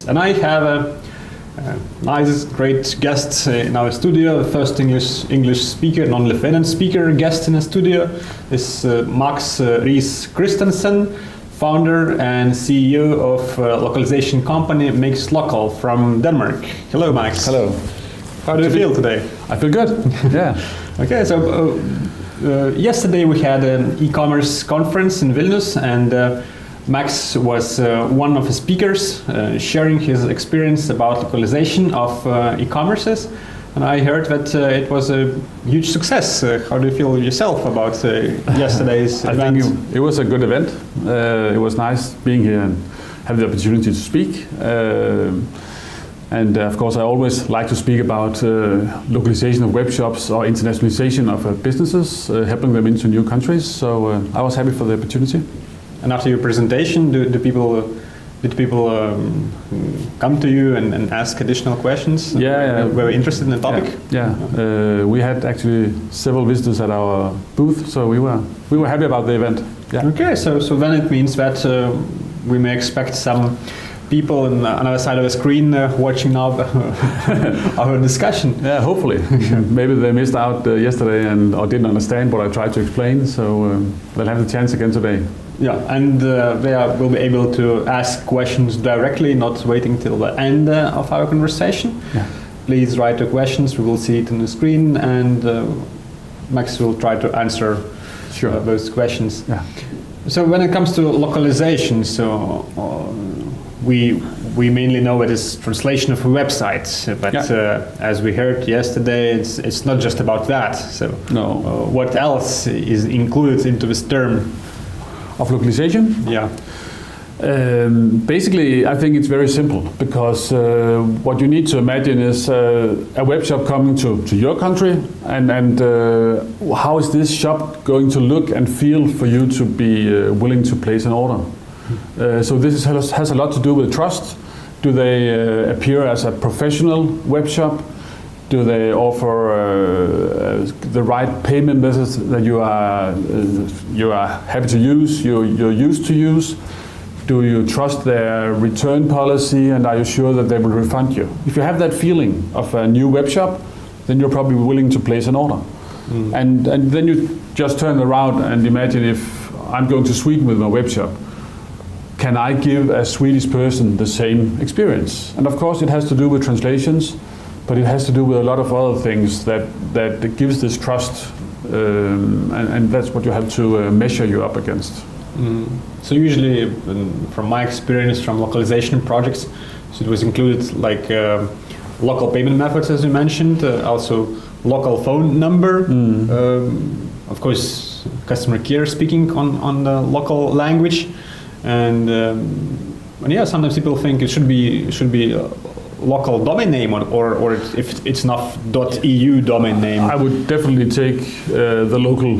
And I have a nice, great guest in our studio. The first English speaker, non-Lithuanian speaker guest in the studio is Max Riis Christensen, founder and CEO of localization company MakesYouLocal from Denmark. Hello, Max. Hello. How do you feel today? I feel good. Yeah. Okay, so yesterday we had an e-commerce conference in Vilnius, and Max was one of the speakers sharing his experience about localization of e-commerces, and I heard that it was a huge success. How do you feel yourself about yesterday's event? I think it was a good event. It was nice being here and have the opportunity to speak. And of course I always like to speak about localization of web shops or internationalization of businesses, helping them into new countries. So I was happy for the opportunity. And after your presentation, did people come to you and ask additional questions? Yeah. Were interested in the topic? Yeah. We had actually several visitors at our booth, so we were happy about the event. Yeah. Okay, so then it means that we may expect some people on the other side of the screen watching now our discussion. Yeah, hopefully. Maybe they missed out yesterday or didn't understand what I tried to explain, so they'll have the chance again today. Yeah, and they will be able to ask questions directly, not waiting till the end of our conversation. Yeah. Please write your questions, we will see it on the screen, and Max will try to answer those questions. Yeah. So when it comes to localization, we mainly know it is translation of a website, but as we heard yesterday, it's not just about that. So no. What else is included into this term? Of localization? Yeah. Basically, I think it's very simple, because what you need to imagine is a web shop coming to your country, and how is this shop going to look and feel for you to be willing to place an order? So this has a lot to do with trust. Do they appear as a professional web shop? Do they offer the right payment methods that you are happy to use, you're used to use? Do you trust their return policy, and are you sure that they will refund you? If you have that feeling of a new web shop, then you're probably willing to place an order. And then you just turn around and imagine, if I'm going to Sweden with my web shop, can I give a Swedish person the same experience? And of course it has to do with translations, but it has to do with a lot of other things that gives this trust, and that's what you have to measure you up against. So usually, from my experience from localization projects, so it was included like local payment methods, as you mentioned, also local phone number, of course customer care speaking on the local language, and sometimes people think it should be local domain name, or if it's not .eu domain name. I would definitely take the local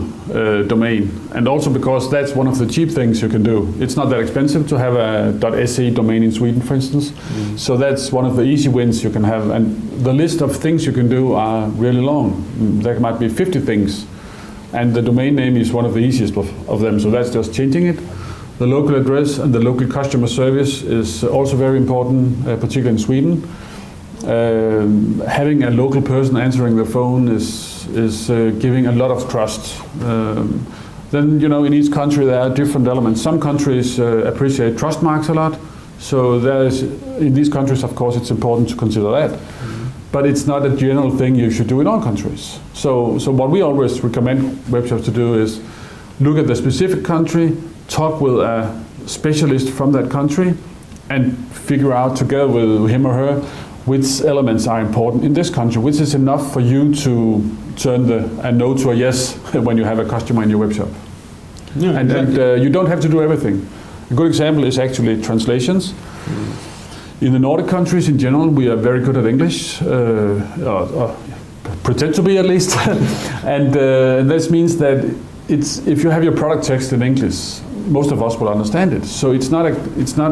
domain, and also because that's one of the cheap things you can do. It's not that expensive to have a .se domain in Sweden, for instance. So that's one of the easy wins you can have, and the list of things you can do are really long. There might be 50 things, and the domain name is one of the easiest of them, so that's just changing it. The local address and the local customer service is also very important, particularly in Sweden. Having a local person answering the phone is giving a lot of trust. Then, in each country there are different elements. Some countries appreciate trust marks a lot, so in these countries, of course, it's important to consider that. But it's not a general thing you should do in all countries. So what we always recommend web shops to do is look at the specific country, talk with a specialist from that country, and figure out together with him or her which elements are important in this country, which is enough for you to turn a no to a yes when you have a customer in your web shop. Yeah, and you don't have to do everything. A good example is actually translations. In the Nordic countries in general, we are very good at English, or pretend to be at least, and this means that if you have your product text in English, most of us will understand it. So it's not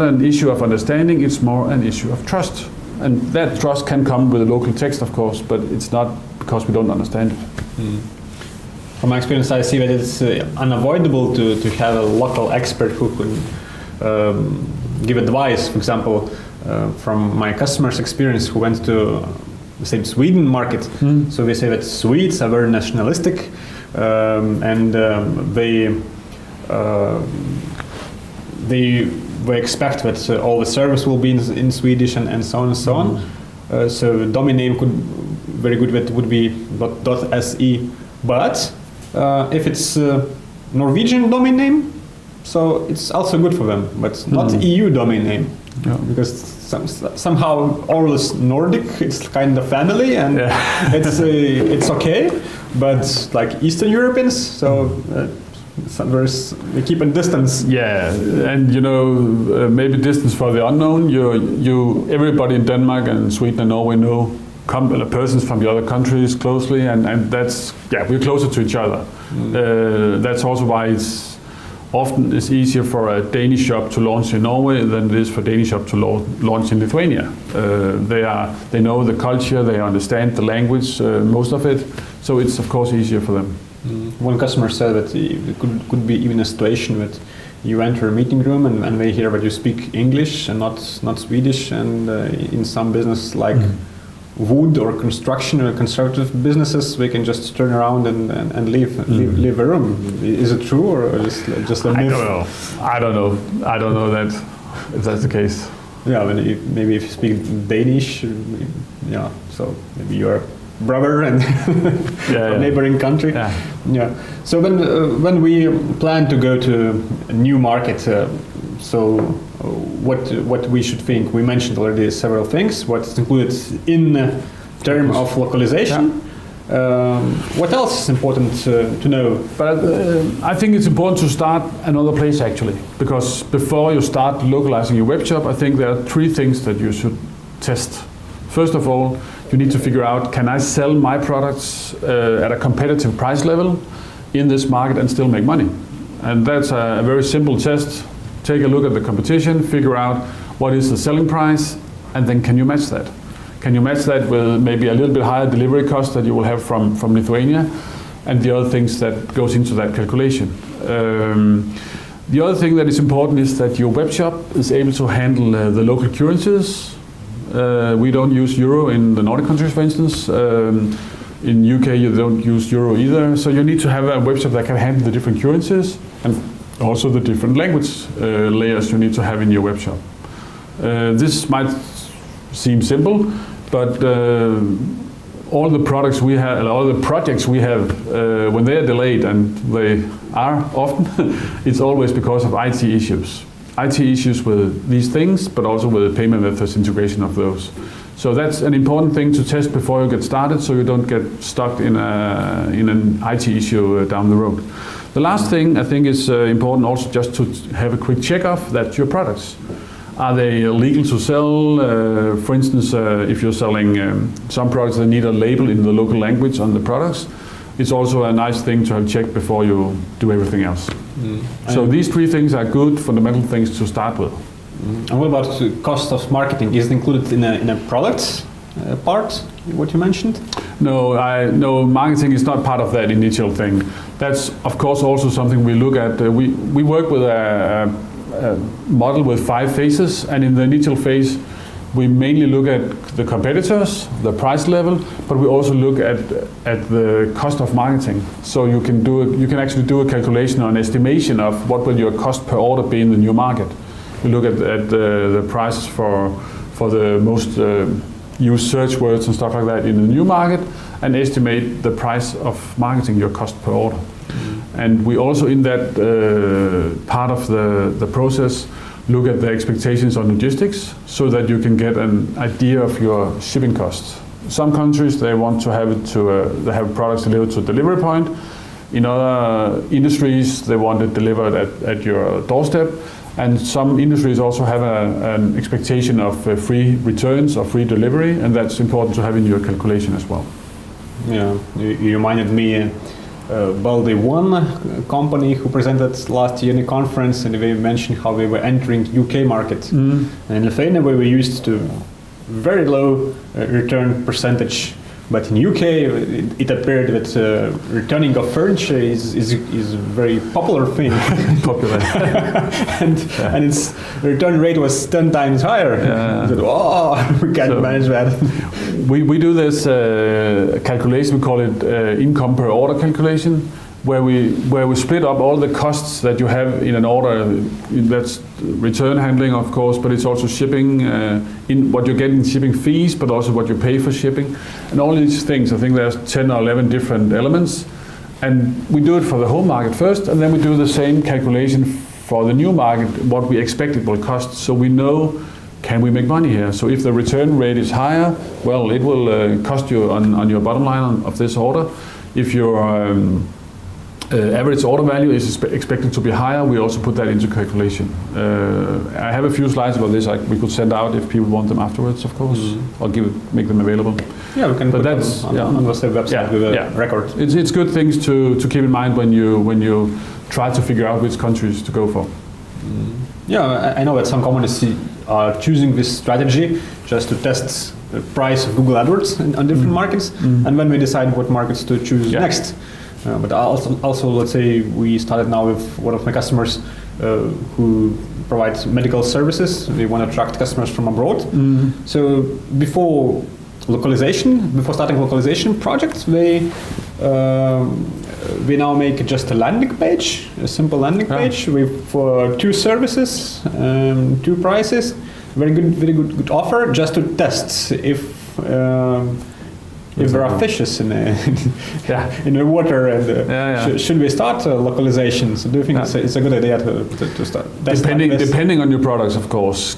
an issue of understanding, it's more an issue of trust. And that trust can come with a local text, of course, but it's not because we don't understand it. From my experience, I see that it's unavoidable to have a local expert who can give advice. For example, from my customers' experience who went to the same Sweden market. So they say that Swedes are very nationalistic, and they expect that all the service will be in Swedish and so on and so on. So the domain name could very good that would be .se, but if it's Norwegian domain name, so it's also good for them, but not EU domain name, because somehow all is Nordic, it's kind of family, and it's okay, but like Eastern Europeans, so we keep a distance. Yeah, and maybe distance for the unknown. Everybody in Denmark and Sweden and Norway know persons from the other countries closely, and that's we're closer to each other. That's also why it's often easier for a Danish shop to launch in Norway than it is for a Danish shop to launch in Lithuania. They know the culture, they understand the language, most of it, so it's of course easier for them. One customer said that it could be even a situation that you enter a meeting room and they hear that you speak English and not Swedish, and in some business like wood or construction or conservative businesses, they can just turn around and leave the room. Is it true or just a myth? I don't know that if that's the case. Yeah, maybe if you speak Danish, so maybe you're brother and neighboring country. So when we plan to go to a new market, so what we should think, we mentioned already several things, what's included in term of localization. What else is important to know? But I think it's important to start another place actually, because before you start localizing your web shop, I think there are 3 things that you should test. First of all, you need to figure out, can I sell my products at a competitive price level in this market and still make money? And that's a very simple test. Take a look at the competition, figure out what is the selling price, and then can you match that? Can you match that with maybe a little bit higher delivery cost that you will have from Lithuania, and the other things that goes into that calculation? The other thing that is important is that your web shop is able to handle the local currencies. We don't use euro in the Nordic countries, for instance. In UK, you don't use euro either. So you need to have a web shop that can handle the different currencies and also the different language layers you need to have in your web shop. This might seem simple, but all the products we have, all the projects we have, when they are delayed, and they are often, it's always because of IT issues. IT issues with these things, but also with the payment methods integration of those. So that's an important thing to test before you get started, so you don't get stuck in an IT issue down the road. The last thing I think is important also just to have a quick check off that your products, are they legal to sell? For instance, if you're selling some products that need a label in the local language on the products, it's also a nice thing to have checked before you do everything else. So these 3 things are good fundamental things to start with. And what about the cost of marketing? Is it included in a product part, what you mentioned? No, marketing is not part of that initial thing. That's of course also something we look at. We work with a model with 5 phases, and in the initial phase we mainly look at the competitors, the price level, but we also look at the cost of marketing. So you can actually do a calculation or an estimation of what will your cost per order be in the new market. You look at the prices for the most used search words and stuff like that in the new market, and estimate the price of marketing, your cost per order. And we also in that part of the process look at the expectations on logistics, so that you can get an idea of your shipping costs. Some countries, they want to have they have products delivered to a delivery point. In other industries, they want it delivered at your doorstep. And some industries also have an expectation of free returns or free delivery, and that's important to have in your calculation as well. Yeah, you reminded me Balde One company who presented last year in a conference, and they mentioned how they were entering UK market. And in Lithuania, where we used to very low return percentage But in UK, it appeared that returning of furniture is a very popular thing. Popular. and its return rate was 10 times higher. I said, we can't manage that. We do this calculation, we call it income per order calculation, where we split up all the costs that you have in an order. That's return handling, of course, but it's also shipping, in what you get in shipping fees, but also what you pay for shipping, and all these things. I think there's 10 or 11 different elements, and we do it for the home market first, and then we do the same calculation for the new market, what we expect it will cost, so we know, can we make money here? So if the return rate is higher, well, it will cost you on your bottom line of this order. If your average order value is expected to be higher, we also put that into calculation. I have a few slides about this we could send out if people want them afterwards, of course, or make them available. Yeah, we can put them on the website with a record. It's good things to keep in mind when you try to figure out which countries to go for. Yeah, I know that some companies are choosing this strategy just to test the price of Google AdWords on different markets, and when we decide what markets to choose next. But also, let's say we started now with one of my customers who provides medical services. They want to attract customers from abroad. So before starting localization projects, they now make just a landing page, a simple landing page for 2 services, 2 prices. Very good offer, just to test if there are fishes in the water, and should we start localization? So do you think it's a good idea to start? Depending on your products, of course.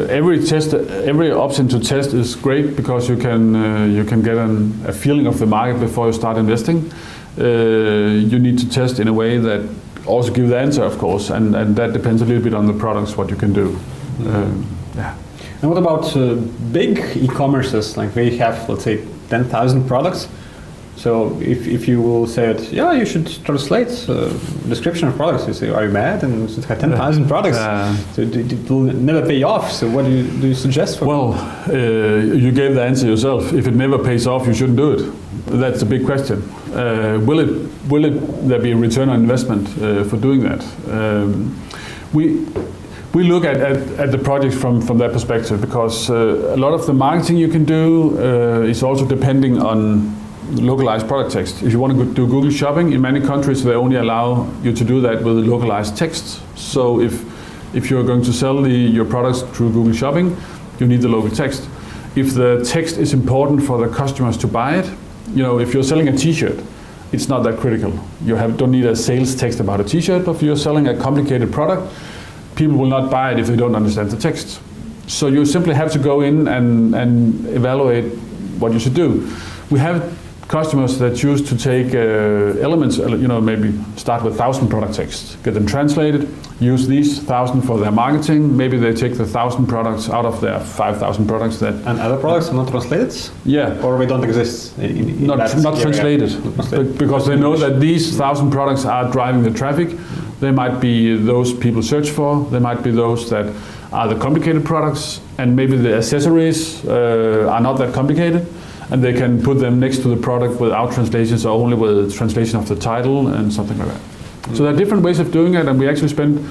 Every option to test is great because you can get a feeling of the market before you start investing. You need to test in a way that also give the answer, of course, and that depends a little bit on the products, what you can do. And what about big e-commerces? Like they have, let's say, 10,000 products. So if you will say that, you should translate description of products, you say, are you mad? And it has 10,000 products. So it will never pay off. So what do you suggest for you gave the answer yourself. If it never pays off, you shouldn't do it. That's a big question. Will there be a return on investment for doing that? We look at the project from that perspective because a lot of the marketing you can do is also depending on localized product text. If you want to do Google shopping, in many countries they only allow you to do that with localized text. So if you're going to sell your products through Google shopping, you need the local text. If the text is important for the customers to buy it, if you're selling a t-shirt, it's not that critical. You don't need a sales text about a t-shirt, but if you're selling a complicated product, people will not buy it if they don't understand the text. So you simply have to go in and evaluate what you should do. We have customers that choose to take elements, maybe start with 1,000 product texts, get them translated, use these 1,000 for their marketing. Maybe they take the 1,000 products out of their 5,000 products that. And other products are not translated? Yeah. Or they don't exist in not translated. Because they know that these 1,000 products are driving the traffic. They might be those people search for. They might be those that are the complicated products, and maybe the accessories are not that complicated, and they can put them next to the product without translations or only with translation of the title and something like that. So there are different ways of doing it, and we actually spend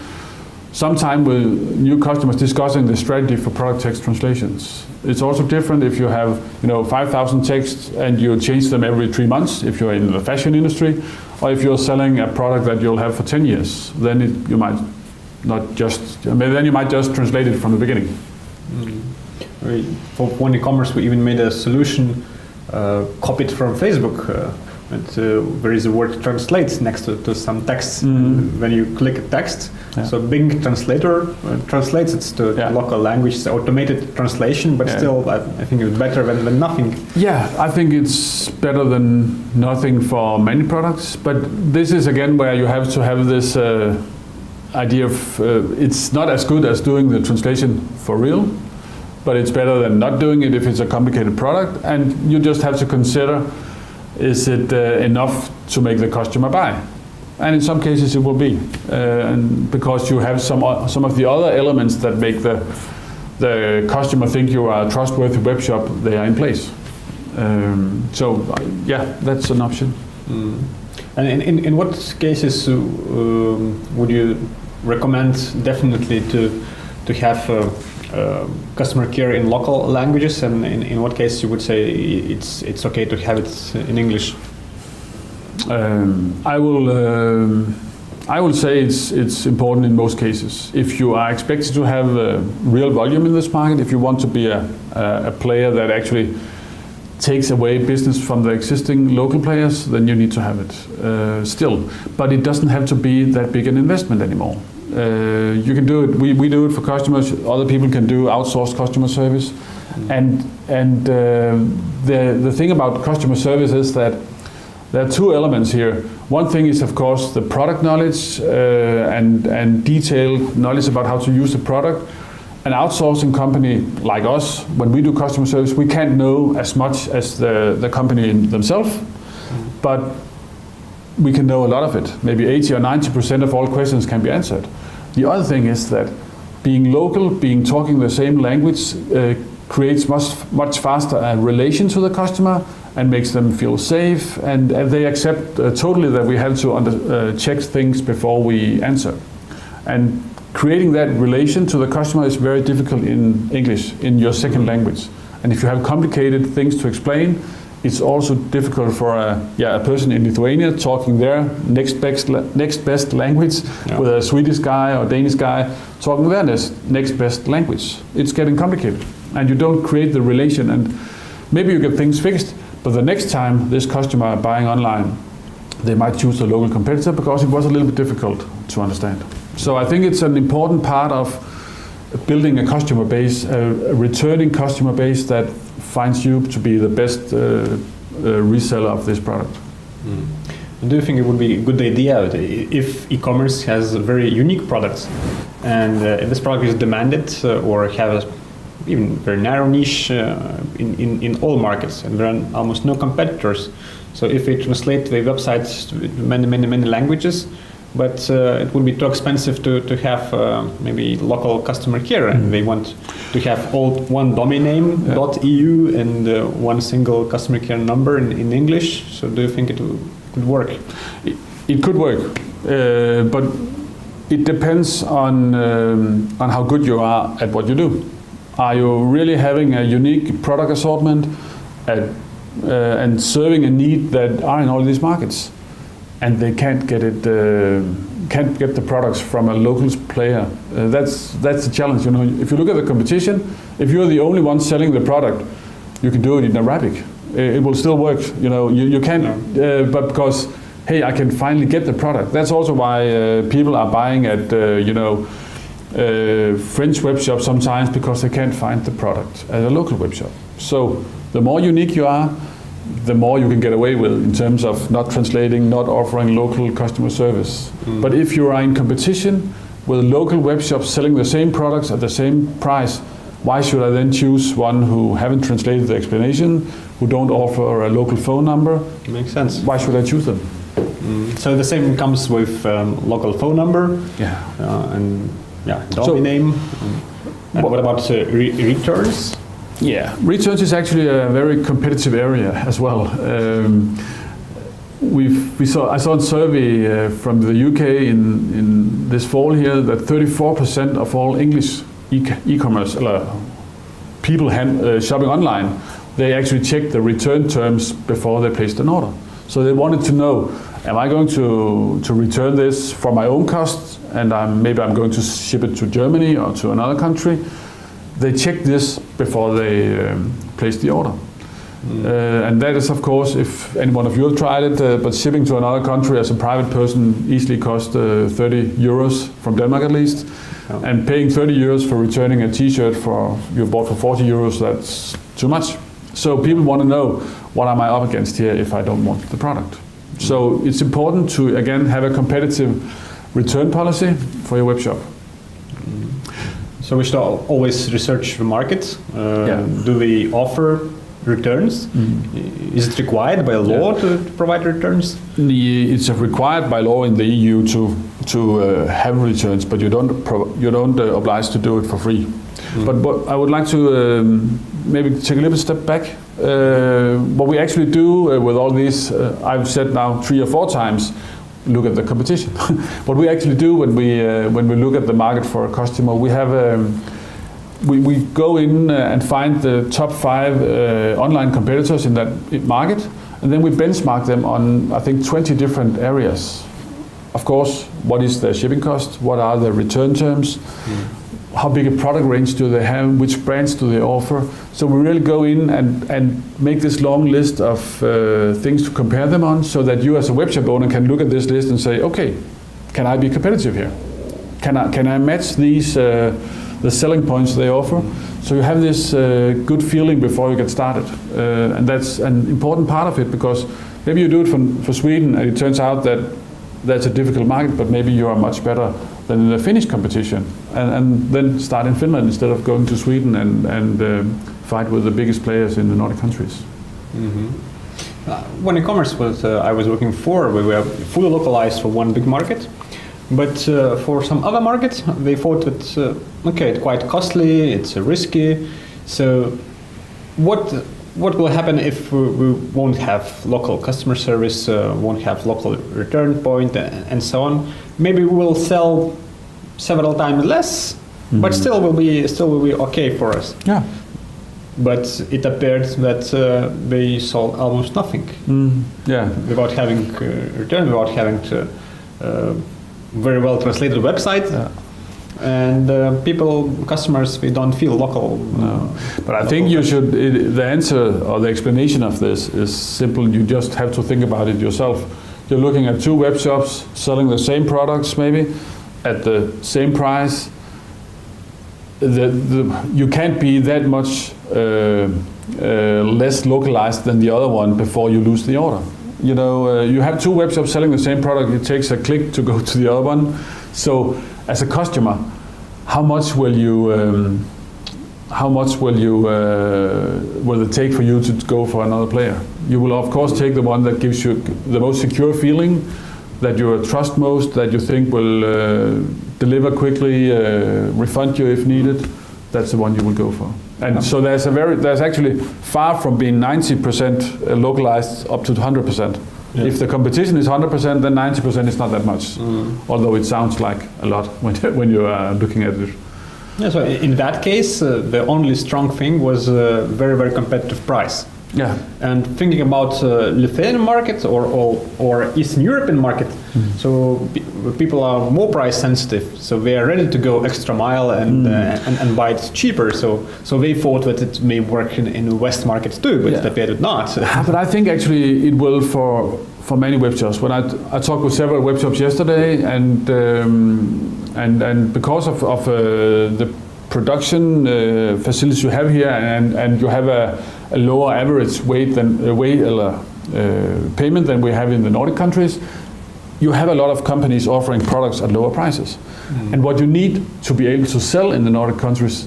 some time with new customers discussing the strategy for product text translations. It's also different if you have 5,000 texts and you change them every 3 months if you're in the fashion industry, or if you're selling a product that you'll have for 10 years, then you might just translate it from the beginning. For one e-commerce, we even made a solution copied from Facebook. There is a word translate next to some text. When you click a text, so Bing Translator translates it to local language. It's automated translation, but still, I think it's better than nothing. Yeah, I think it's better than nothing for many products. But this is again where you have to have this idea of it's not as good as doing the translation for real, but it's better than not doing it if it's a complicated product. And you just have to consider, is it enough to make the customer buy? And in some cases it will be, and because you have some of the other elements that make the customer think you are a trustworthy web shop, they are in place. That's an option. And in what cases would you recommend definitely to have customer care in local languages, and in what case you would say it's okay to have it in English? I will say it's important in most cases. If you are expected to have real volume in this market, if you want to be a player that actually takes away business from the existing local players, then you need to have it still. But it doesn't have to be that big an investment anymore. You can do it. We do it for customers. Other people can do outsourced customer service. And the thing about customer service is that there are two elements here. One thing is, of course, the product knowledge and detailed knowledge about how to use the product. An outsourcing company like us, when we do customer service, we can't know as much as the company themselves, but we can know a lot of it. Maybe 80 or 90% of all questions can be answered. The other thing is that being local, talking the same language, creates much faster a relation to the customer and makes them feel safe, and they accept totally that we have to check things before we answer. And creating that relation to the customer is very difficult in English, in your second language. And if you have complicated things to explain, it's also difficult for a person in Lithuania talking their next best language with a Swedish guy or Danish guy talking their next best language. It's getting complicated, and you don't create the relation, and maybe you get things fixed, but the next time this customer buying online, they might choose a local competitor because it was a little bit difficult to understand. So I think it's an important part of building a customer base, a returning customer base that finds you to be the best reseller of this product. And do you think it would be a good idea if e-commerce has very unique products, and if this product is demanded or have even very narrow niche in all markets, and there are almost no competitors? So if we translate the websites to many languages, but it would be too expensive to have maybe local customer care, and they want to have all one domain name .eu and one single customer care number in English. So do you think it could work? It could work, but it depends on how good you are at what you do. Are you really having a unique product assortment and serving a need that are in all these markets, and they can't get the products from a local player? That's the challenge. If you look at the competition, if you're the only one selling the product, you can do it in Arabic. It will still work. You can, but because hey, I can finally get the product. That's also why people are buying at French web shops sometimes, because they can't find the product at a local web shop. So the more unique you are, the more you can get away with in terms of not translating, not offering local customer service. But if you are in competition with local web shops selling the same products at the same price, why should I then choose one who haven't translated the explanation, who don't offer a local phone number? Makes sense. Why should I choose them? So the same comes with local phone number, and domain name. And what about returns? Yeah, returns is actually a very competitive area as well. I saw a survey from the UK in this fall here that 34% of all English e-commerce people shopping online, they actually check the return terms before they placed an order. So they wanted to know, am I going to return this for my own costs, and maybe I'm going to ship it to Germany or to another country? They check this before they place the order. And that is, of course, if any one of you have tried it, but shipping to another country as a private person easily costs 30 euros from Denmark at least. And paying 30 euros for returning a t-shirt you bought for 40 euros, that's too much. So people want to know, what am I up against here if I don't want the product? So it's important to, again, have a competitive return policy for your web shop. So we should always research the market. Do they offer returns? Is it required by law to provide returns? It's required by law in the EU to have returns, but you don't oblige to do it for free. But I would like to maybe take a little step back What we actually do with all these, I've said now 3 or 4 times, look at the competition. What we actually do when we look at the market for a customer, we have we go in and find the top 5 online competitors in that market, and then we benchmark them on, I think, 20 different areas. Of course, what is their shipping cost? What are the return terms? How big a product range do they have? Which brands do they offer? So we really go in and make this long list of things to compare them on, so that you as a webshop owner can look at this list and say, okay, can I be competitive here? Can I match these the selling points they offer? So you have this good feeling before you get started, and that's an important part of it, because maybe you do it for Sweden and it turns out that that's a difficult market, but maybe you are much better than in the Finnish competition, and then start in Finland instead of going to Sweden and fight with the biggest players in the Nordic countries. When e-commerce was I was working for, we were fully localized for one big market, but for some other markets they thought that okay, it's quite costly, it's risky. So what will happen if we won't have local customer service, won't have local return point, and so on? Maybe we will sell several times less, but still will be okay for us. Yeah. But it appeared that they sold almost nothing. Yeah. Without having return, without having to very well translated website. Yeah. And customers, they don't feel local. No. But I think you should, the answer or the explanation of this is simple. You just have to think about it yourself. You're looking at 2 web shops selling the same products maybe at the same price. You can't be that much less localized than the other one before you lose the order. You know, you have 2 web shops selling the same product. It takes a click to go to the other one. So as a customer, how much will it take for you to go for another player? You will of course take the one that gives you the most secure feeling, that you trust most, that you think will deliver quickly, refund you if needed. That's the one you will go for. And so there's actually far from being 90% localized up to 100%. Yeah. If the competition is 100%, then 90% is not that much, although it sounds like a lot when you are looking at it. Yeah, so in that case, the only strong thing was a very, very competitive price. Yeah. And thinking about Lithuanian market or Eastern European market, so people are more price sensitive, so they are ready to go extra mile and buy it cheaper. So they thought that it may work in West markets too, but it appeared not. But I think actually it will for many web shops. When I talked with several web shops yesterday, and because of the production facilities you have here, and you have a lower average payment than we have in the Nordic countries, you have a lot of companies offering products at lower prices. And what you need to be able to sell in the Nordic countries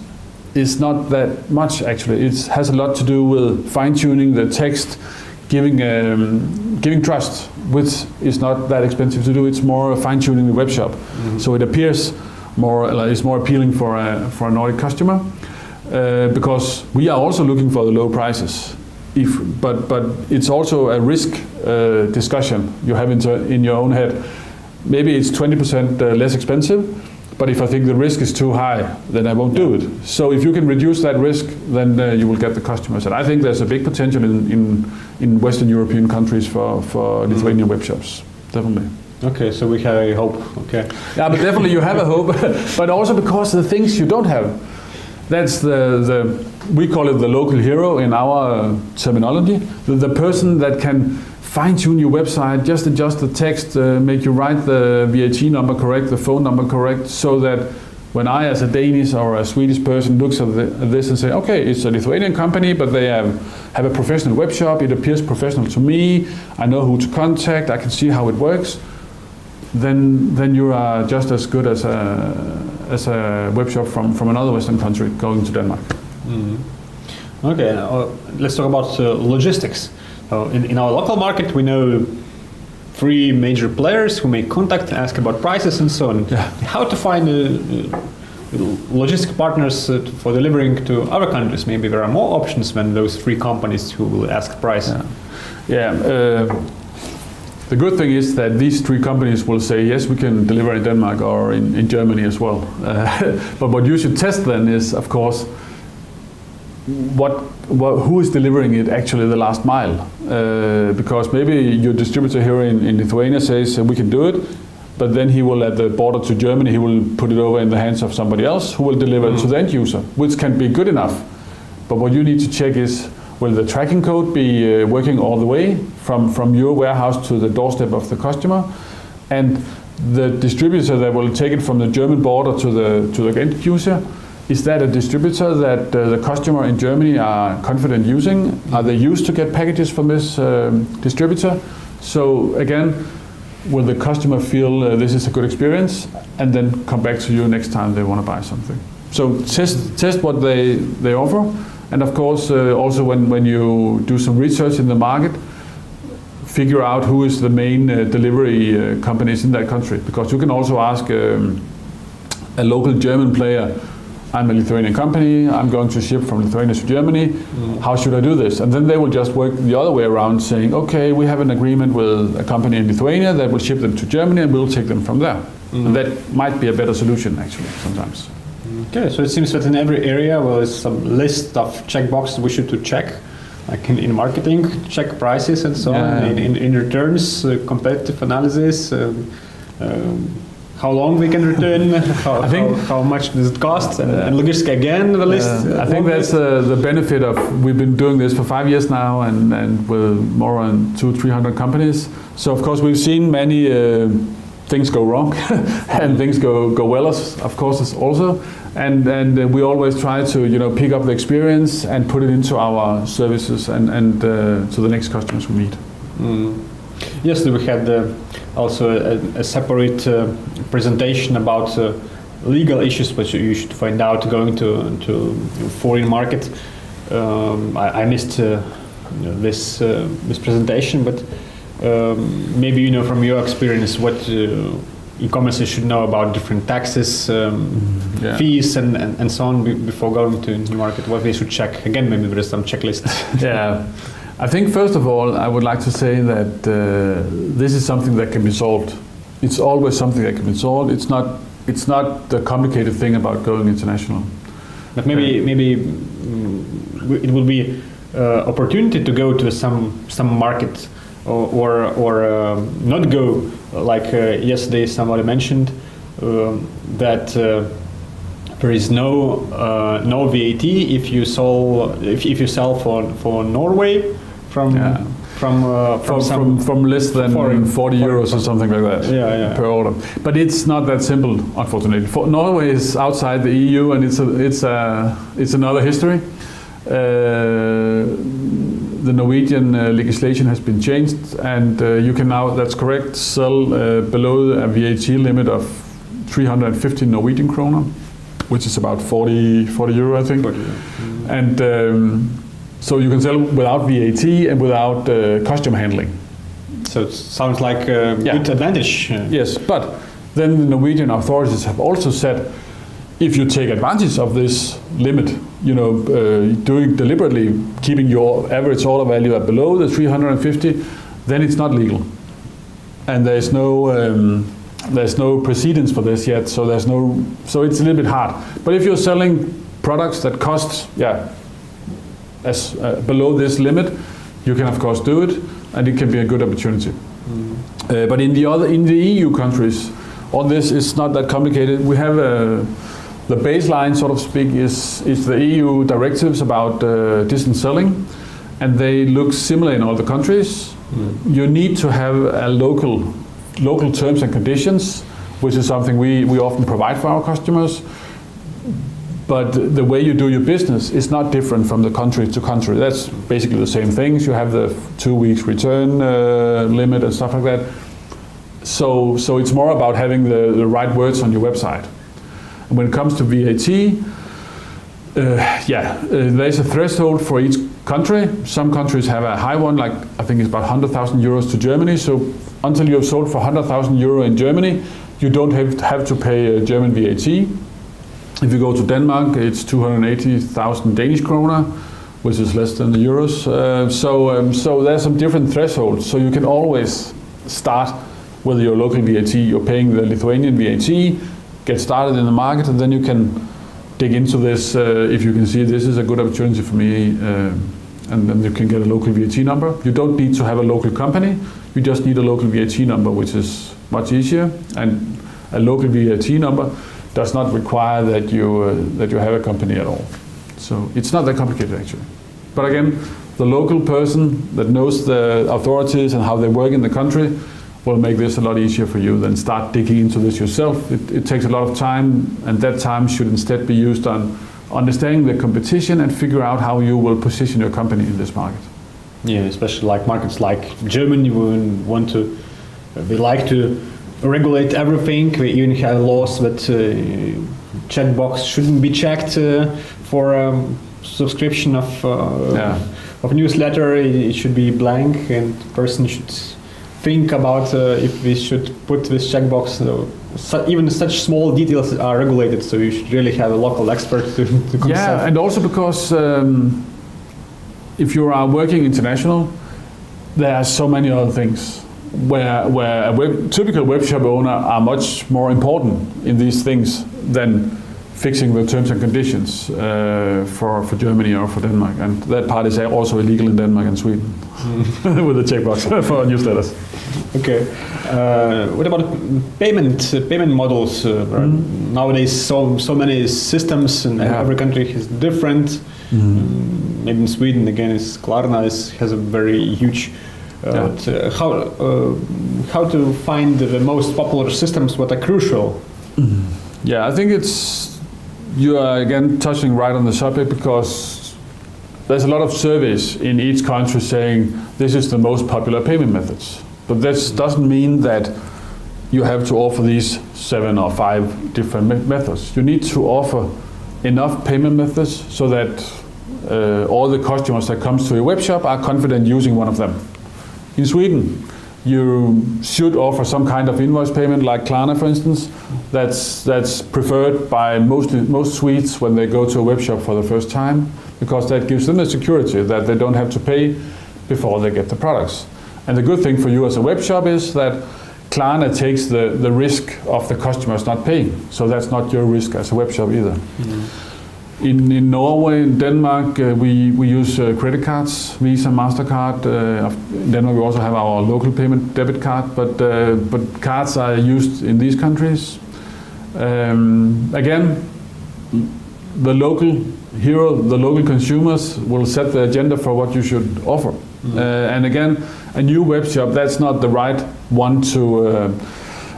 is not that much actually. It has a lot to do with fine-tuning the text, giving trust, which is not that expensive to do. It's more fine-tuning the web shop, so it appears is more appealing for a Nordic customer, because we are also looking for the low prices. But it's also a risk discussion you have in your own head. Maybe it's 20% less expensive, but if I think the risk is too high, then I won't do it. So if you can reduce that risk, then you will get the customers. And I think there's a big potential in Western European countries for Lithuanian web shops, definitely. Okay, so we have a hope. Okay. Yeah, but definitely you have a hope, but also because the things you don't have. That's we call it the local hero in our terminology. The person that can fine-tune your website, just adjust the text, make you write the VAT number correct, the phone number correct, so that when I, as a Danish or a Swedish person, looks at this and say, okay, it's a Lithuanian company, but they have a professional web shop, it appears professional to me, I know who to contact, I can see how it works, then you are just as good as a web shop from another Western country going to Denmark. Okay, let's talk about logistics. In our local market, we know 3 major players who make contact, ask about prices and so on. Yeah. How to find logistic partners for delivering to other countries? Maybe there are more options than those 3 companies who will ask price. The good thing is that these 3 companies will say, yes, we can deliver in Denmark or in Germany as well. But what you should test then is, of course, who is delivering it actually the last mile. Because maybe your distributor here in Lithuania says, we can do it, but then he will, at the border to Germany, he will put it over in the hands of somebody else who will deliver it to the end user, which can be good enough. But what you need to check is, will the tracking code be working all the way from your warehouse to the doorstep of the customer? And the distributor that will take it from the German border to the end user, is that a distributor that the customer in Germany are confident using? Are they used to get packages from this distributor? So again, will the customer feel this is a good experience, and then come back to you next time they want to buy something? So test what they offer. And of course, also when you do some research in the market, figure out who is the main delivery companies in that country. Because you can also ask a local German player, I'm a Lithuanian company, I'm going to ship from Lithuania to Germany, how should I do this? And then they will just work the other way around, saying, okay, we have an agreement with a company in Lithuania that will ship them to Germany and we'll take them from there. And that might be a better solution actually sometimes. Okay, so it seems that in every area, well, there's some list of checkboxes we should to check, like in marketing, check prices and so on, in returns, competitive analysis, how long we can return, how much does it cost, and logistics again, the list. I think that's the benefit of, we've been doing this for 5 years now and with more than 200-300 companies. So of course we've seen many things go wrong and things go well, of course, also. And we always try to pick up the experience and put it into our services and to the next customers we meet. Yes, we had also a separate presentation about legal issues which you should find out going to foreign market. I missed this presentation, but maybe from your experience what e-commerce should know about different taxes, fees and so on before going to a new market, what they should check. Again, maybe there is some checklist. I think first of all, I would like to say that this is something that can be solved. It's always something that can be solved. It's not the complicated thing about going international. But maybe it will be opportunity to go to some market or not go. Like yesterday, somebody mentioned that there is no VAT if you sell for Norway from less than 40 euros or something like that per order. But it's not that simple, unfortunately. Norway is outside the EU, and it's another history. The Norwegian legislation has been changed, and you can now, that's correct, sell below a VAT limit of 350 Norwegian kroner, which is about 40 euro, I think. 40, And so you can sell without VAT and without customer handling. So it sounds like a good advantage. Yes, but then the Norwegian authorities have also said, if you take advantage of this limit, doing deliberately, keeping your average order value at below the 350, then it's not legal. And there's no precedence for this yet, so it's a little bit hard. But if you're selling products that cost, below this limit, you can of course do it, and it can be a good opportunity. But in the EU countries, all this is not that complicated. We have the baseline, so to speak, is the EU directives about distance selling, and they look similar in all the countries. You need to have a local terms and conditions, which is something we often provide for our customers. But the way you do your business is not different from the country to country. That's basically the same things. You have the 2 weeks return limit and stuff like that. So it's more about having the right words on your website. And when it comes to VAT, there's a threshold for each country. Some countries have a high one, like I think it's about 100,000 euros to Germany. So until you have sold for 100,000 euro in Germany, you don't have to pay German VAT. If you go to Denmark, it's 280,000 Danish kroner, which is less than the euros. So there's some different thresholds. So you can always start with your local VAT. You're paying the Lithuanian VAT, get started in the market, and then you can dig into this if you can see this is a good opportunity for me, and then you can get a local VAT number. You don't need to have a local company. You just need a local VAT number, which is much easier. And a local VAT number does not require that you have a company at all. So it's not that complicated actually. But again, the local person that knows the authorities and how they work in the country will make this a lot easier for you than start digging into this yourself. It takes a lot of time, and that time should instead be used on understanding the competition and figure out how you will position your company in this market. Yeah, especially like markets like Germany, we like to regulate everything. We even have laws that checkbox shouldn't be checked for subscription of newsletter. It should be blank, and the person should think about if we should put this checkbox. Even such small details are regulated, so you should really have a local expert to consult. Yeah, and also because if you are working international, there are so many other things where a typical web shop owner are much more important in these things than fixing the terms and conditions for Germany or for Denmark, and that part is also illegal in Denmark and Sweden with the checkbox for newsletters. Okay. What about payment models? Nowadays, so many systems, and every country is different. Maybe in Sweden, again, Klarna has a very huge. How to find the most popular systems? What are crucial? Yeah, I think you are again touching right on the subject, because there's a lot of surveys in each country saying this is the most popular payment methods. But this doesn't mean that you have to offer these 7 or 5 different methods. You need to offer enough payment methods so that all the customers that comes to your web shop are confident using one of them. In Sweden, you should offer some kind of invoice payment, like Klarna, for instance. That's preferred by most Swedes when they go to a web shop for the first time, because that gives them the security that they don't have to pay before they get the products. And the good thing for you as a web shop is that Klarna takes the risk of the customers not paying. So that's not your risk as a web shop either. In Norway and Denmark, we use credit cards, Visa, MasterCard. In Denmark, we also have our local payment debit card, but cards are used in these countries. Again, the local consumers will set the agenda for what you should offer. And again, a new web shop, that's not the right one to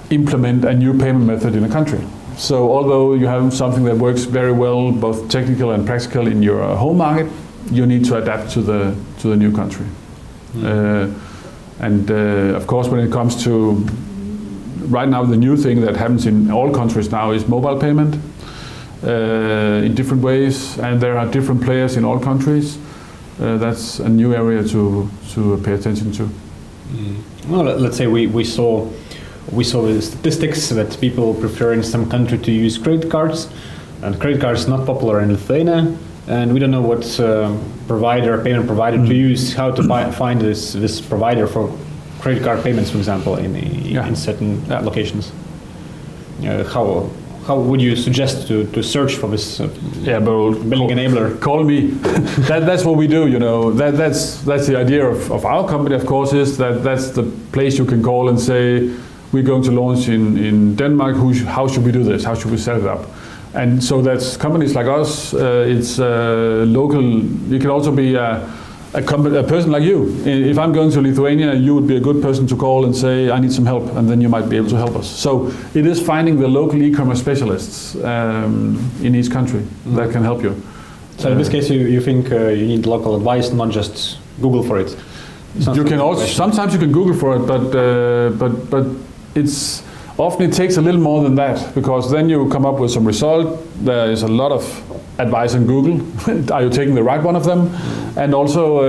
implement a new payment method in a country. So although you have something that works very well, both technical and practical in your home market, you need to adapt to the new country. Of course, when it comes to right now, the new thing that happens in all countries now is mobile payment in different ways, and there are different players in all countries. That's a new area to pay attention to. Well, let's say we saw the statistics that people prefer in some country to use credit cards, and credit cards are not popular in Lithuania, and we don't know what payment provider to use, how to find this provider for credit card payments, for example, in certain locations. How would you suggest to search for this billing enabler? Call me. That's what we do. That's the idea of our company. Of course, is that's the place you can call and say, we're going to launch in Denmark. How should we do this? How should we set it up? And so that's companies like us. It's local. You can also be a person like you. If I'm going to Lithuania, you would be a good person to call and say, I need some help, and then you might be able to help us. So it is finding the local e-commerce specialists in each country that can help you. So in this case, you think you need local advice, not just Google for it? You can also sometimes you can Google for it, but it's often it takes a little more than that, because then you come up with some result. There is a lot of advice on Google. Are you taking the right one of them? And also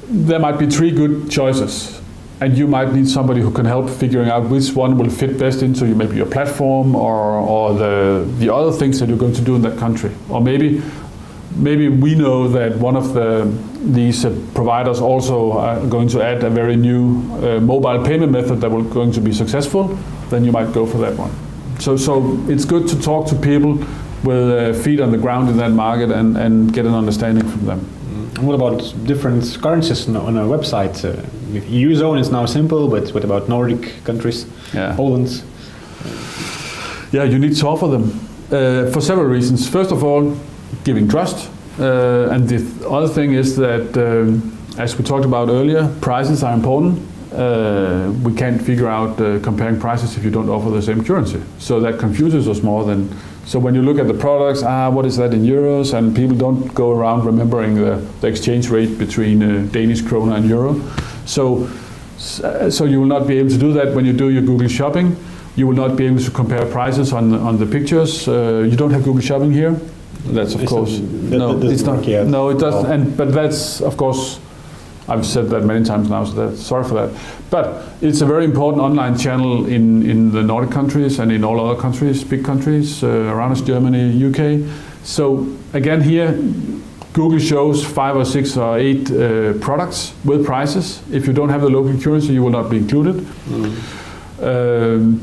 there might be 3 good choices, and you might need somebody who can help figuring out which one will fit best into maybe your platform or the other things that you're going to do in that country. Or maybe we know that one of these providers also are going to add a very new mobile payment method that will going to be successful, then you might go for that one. So it's good to talk to people with feet on the ground in that market and get an understanding from them. And what about different currencies on a website? With EU zone is now simple, but what about Nordic countries, Poland? Yeah, you need to offer them for several reasons. First of all, giving trust. And the other thing is that, as we talked about earlier, prices are important. We can't figure out comparing prices if you don't offer the same currency. So that confuses us more than... So when you look at the products, what is that in euros? And people don't go around remembering the exchange rate between Danish kroner and euro. So you will not be able to do that when you do your Google Shopping. You will not be able to compare prices on the pictures. You don't have Google Shopping here. That's of course it's not yet. No, it doesn't. But that's of course, I've said that many times now. So sorry for that. But it's a very important online channel in the Nordic countries and in all other countries, big countries around us, Germany, UK. So again, here Google shows 5 or 6 or 8 products with prices. If you don't have the local currency, you will not be included.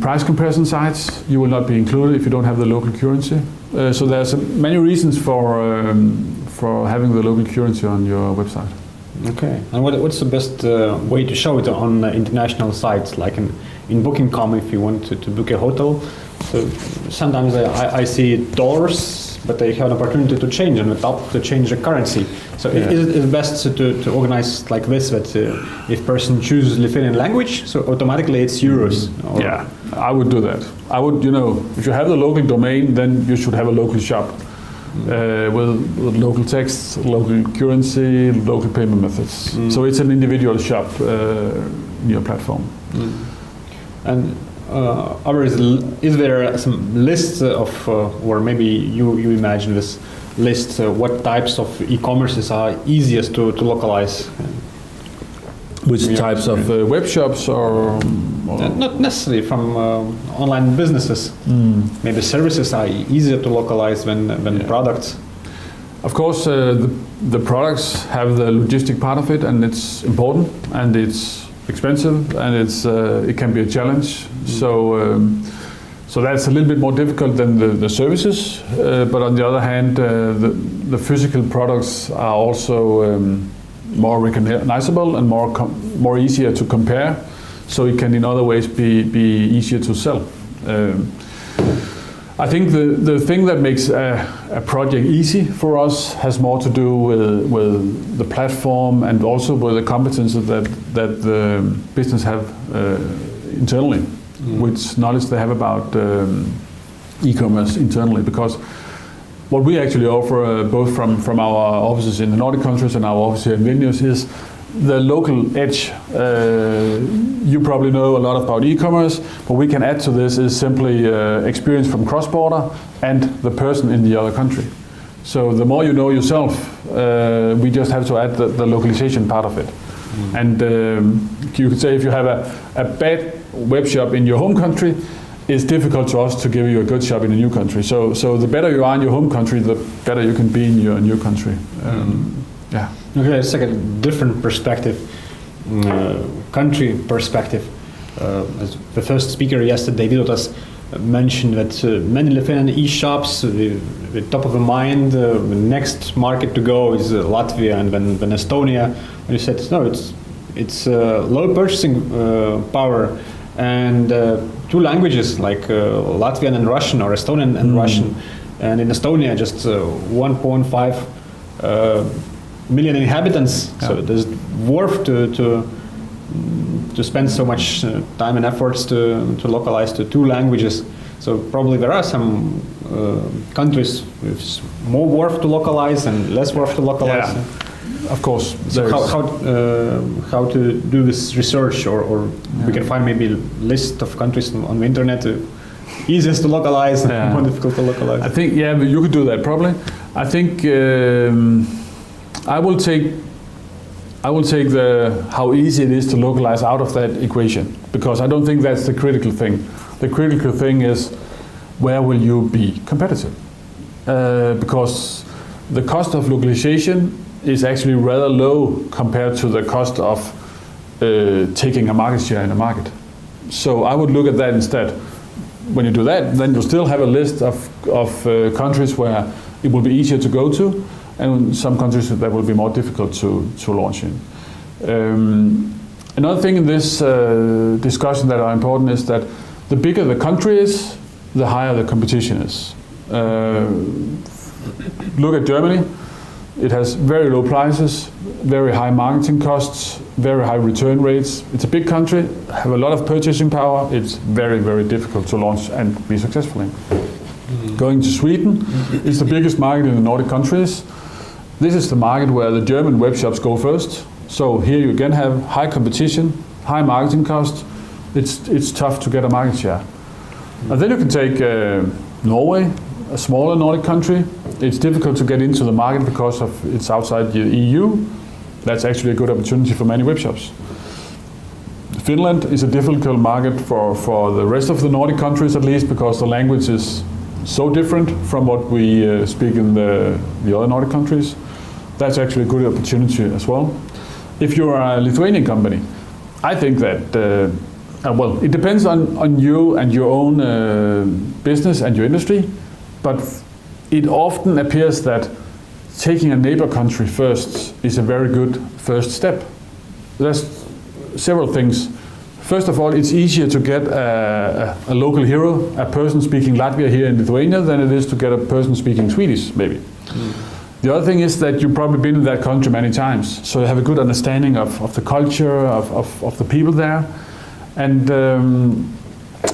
Price comparison sites, you will not be included if you don't have the local currency. So there's many reasons for having the local currency on your website. Okay, and what's the best way to show it on international sites, like in Booking.com if you want to book a hotel? So sometimes I see dollars, but they have an opportunity to change on the top, to change the currency. So is it best to organize like this, that if person chooses Lithuanian language, so automatically it's euros? Yeah, I would do that. I would, if you have the local domain, then you should have a local shop with local text, local currency, local payment methods. So it's an individual shop in your platform. And is there some lists of, or maybe you imagine this list, what types of e-commerces are easiest to localize? Which types of web shops or not necessarily from online businesses. Maybe services are easier to localize than products. Of course, the products have the logistic part of it, and it's important, and it's expensive, and it can be a challenge. So that's a little bit more difficult than the services. But on the other hand, the physical products are also more recognizable and more easier to compare. So it can in other ways be easier to sell. I think the thing that makes a project easy for us has more to do with the platform and also with the competences that the business have internally, which knowledge they have about e-commerce internally. Because what we actually offer, both from our offices in the Nordic countries and our office here in Vilnius, is the local edge. You probably know a lot about e-commerce. What we can add to this is simply experience from cross-border and the person in the other country. So the more you know yourself, we just have to add the localization part of it. And you could say if you have a bad web shop in your home country, it's difficult to us to give you a good shop in a new country. So the better you are in your home country, the better you can be in your new country. Yeah. Okay, let's take a different perspective, country perspective. As the first speaker yesterday, Vytautas, mentioned that many Lithuanian e-shops, the top of the mind, the next market to go is Latvia and then Estonia. And you said, no, it's low purchasing power and 2 languages like Latvian and Russian, or Estonian and Russian. And in Estonia, just 1.5 million inhabitants, so it is worth to spend so much time and efforts to localize to 2 languages. So probably there are some countries with more worth to localize and less worth to localize. Yeah. Of course. So how to do this research, or we can find maybe a list of countries on the internet, easiest to localize and more difficult to localize. I think, you could do that probably. I think I will take I will take how easy it is to localize out of that equation, because I don't think that's the critical thing. The critical thing is, where will you be competitive? Because the cost of localization is actually rather low compared to the cost of taking a market share in a market. So I would look at that instead. When you do that, then you still have a list of countries where it will be easier to go to, and some countries that will be more difficult to launch in. Another thing in this discussion that are important is that the bigger the country is, the higher the competition is. Look at Germany. It has very low prices, very high marketing costs, very high return rates. It's a big country, have a lot of purchasing power. It's very, very difficult to launch and be successful in. Going to Sweden is the biggest market in the Nordic countries. This is the market where the German web shops go first. So here you again have high competition, high marketing costs. It's tough to get a market share. And then you can take Norway, a smaller Nordic country. It's difficult to get into the market because it's outside the EU. That's actually a good opportunity for many web shops. Finland is a difficult market for the rest of the Nordic countries, at least, because the language is so different from what we speak in the other Nordic countries. That's actually a good opportunity as well. If you're a Lithuanian company, I think that well, it depends on you and your own business and your industry, but it often appears that taking a neighbor country first is a very good first step. There's several things. First of all, it's easier to get a local hero, a person speaking Latvia here in Lithuania, than it is to get a person speaking Swedish, maybe. The other thing is that you've probably been in that country many times, so you have a good understanding of the culture, of the people there. And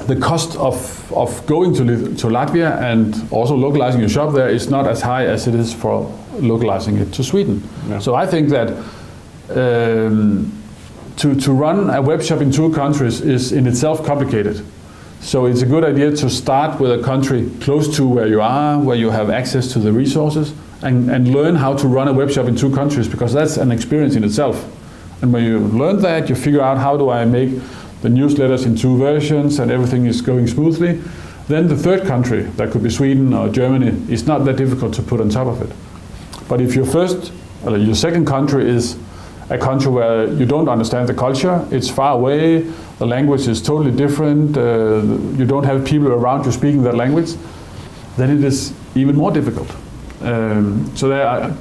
the cost of going to Latvia and also localizing your shop there is not as high as it is for localizing it to Sweden. Yeah. So I think that to run a web shop in two countries is in itself complicated. So it's a good idea to start with a country close to where you are, where you have access to the resources, and learn how to run a web shop in two countries, because that's an experience in itself. And when you learn that, you figure out, how do I make the newsletters in two versions and everything is going smoothly, then the third country, that could be Sweden or Germany, is not that difficult to put on top of it. But if your second country is a country where you don't understand the culture, it's far away, the language is totally different, you don't have people around you speaking that language, then it is even more difficult. So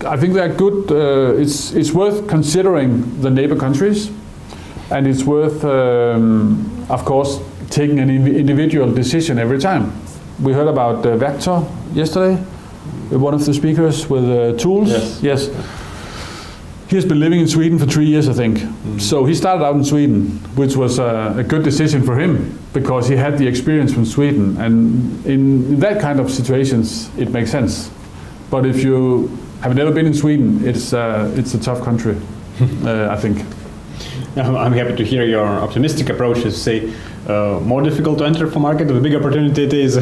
I think they're good. It's worth considering the neighbor countries, and it's worth, of course, taking an individual decision every time. We heard about Vector yesterday, one of the speakers with tools. Yes. He has been living in Sweden for 3 years, I think. So he started out in Sweden, which was a good decision for him, because he had the experience from Sweden. And in that kind of situations, it makes sense. But if you have never been in Sweden, it's a tough country, I think. I'm happy to hear your optimistic approach. To say more difficult to enter for market, the big opportunity it is.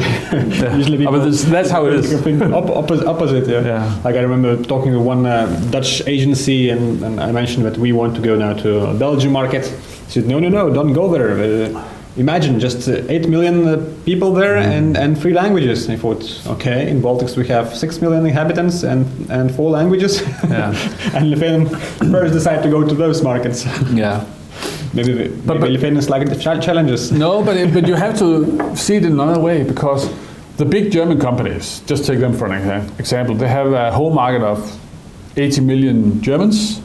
Usually people, that's how it is. Opposite, yeah. Like I remember talking to one Dutch agency, and I mentioned that we want to go now to a Belgian market. He said, no, don't go there. Imagine just 8 million people there and 3 languages. And I thought, okay, in Baltics we have 6 million inhabitants and 4 languages. Yeah. And Lithuanians first decide to go to those markets. Yeah. Maybe Lithuanians like the challenges. No, but you have to see it in another way, because the big German companies, just take them for an example, they have a home market of 80 million Germans.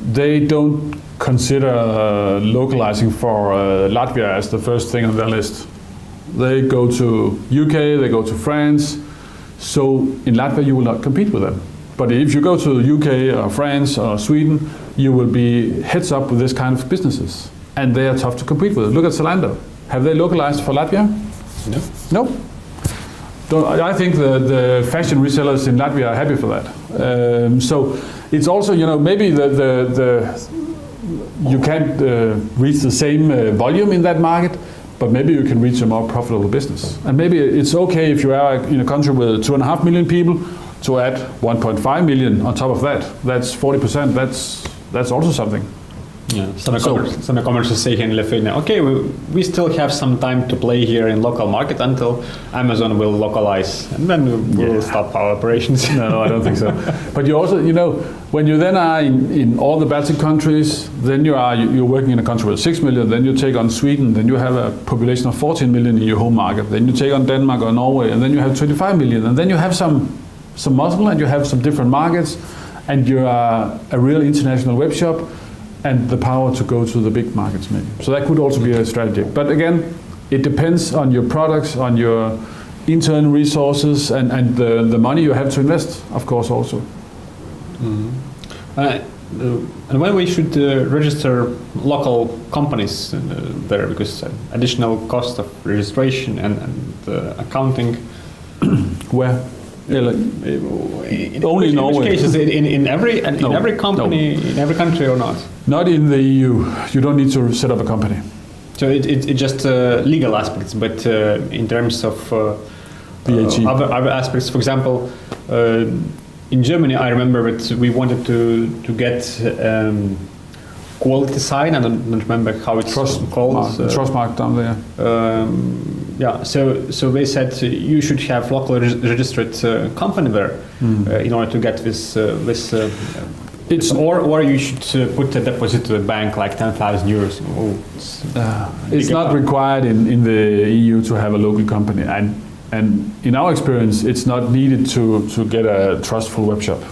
They don't consider localizing for Latvia as the first thing on their list. They go to UK, they go to France. So in Latvia you will not compete with them. But if you go to UK or France or Sweden, you will be heads up with this kind of businesses. And they are tough to compete with. Look at Zalando. Have they localized for Latvia? No. I think the fashion resellers in Latvia are happy for that. So it's also, maybe you can't reach the same volume in that market, but maybe you can reach a more profitable business. And maybe it's okay if you are in a country with 2.5 million people to add 1.5 million on top of that. That's 40%. That's also something. Yeah, some e-commerce say here in Lithuania, okay, we still have some time to play here in local market until Amazon will localize, and then we'll stop our operations. No, I don't think so. But you also, when you then are in all the Baltic countries, then you're working in a country with 6 million, then you take on Sweden, then you have a population of 14 million in your home market, then you take on Denmark or Norway, and then you have 25 million, and then you have some muscle, and you have some different markets, and you are a real international web shop, and the power to go to the big markets maybe. So that could also be a strategy. But again, it depends on your products, on your internal resources, and the money you have to invest, of course, also. Mm-hmm. And when we should register local companies there, because additional cost of registration and accounting. Where? Only in Norway. Which cases, in every company, in every country or not? Not in the EU. You don't need to set up a company. So it's just legal aspects, but in terms of VAT. Other aspects, for example, in Germany, I remember that we wanted to get quality sign. I don't remember how it's called. Trust mark down there. So they said you should have local registered company there in order to get this. Or you should put a deposit to the bank like 10,000 euros. It's not required in the EU to have a local company, and in our experience, it's not needed to get a trustful web shop.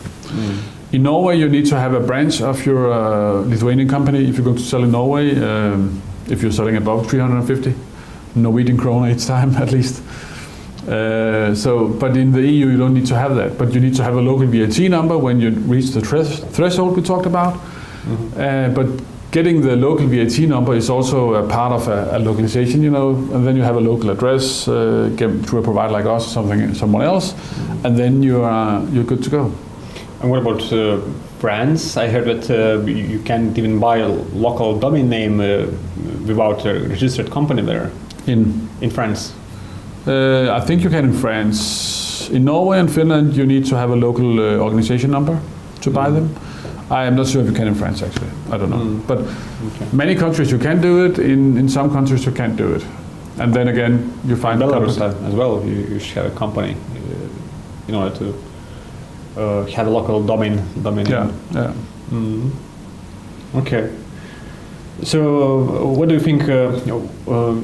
In Norway, you need to have a branch of your Lithuanian company if you're going to sell in Norway. If you're selling above 350 Norwegian krone each time, at least. But in the EU, you don't need to have that. But you need to have a local VAT number when you reach the threshold we talked about. Mm-hmm. But getting the local VAT number is also a part of a localization, and then you have a local address through a provider like us or someone else, and then you're good to go. And what about brands? I heard that you can't even buy a local domain name without a registered company there. In France? I think you can in France. In Norway and Finland, you need to have a local organization number to buy them. I am not sure if you can in France, actually. I don't know. But many countries you can do it. In some countries you can't do it. And then again, you find Belarus as well. You should have a company in order to have a local domain name. Yeah. Okay. So, what do you think?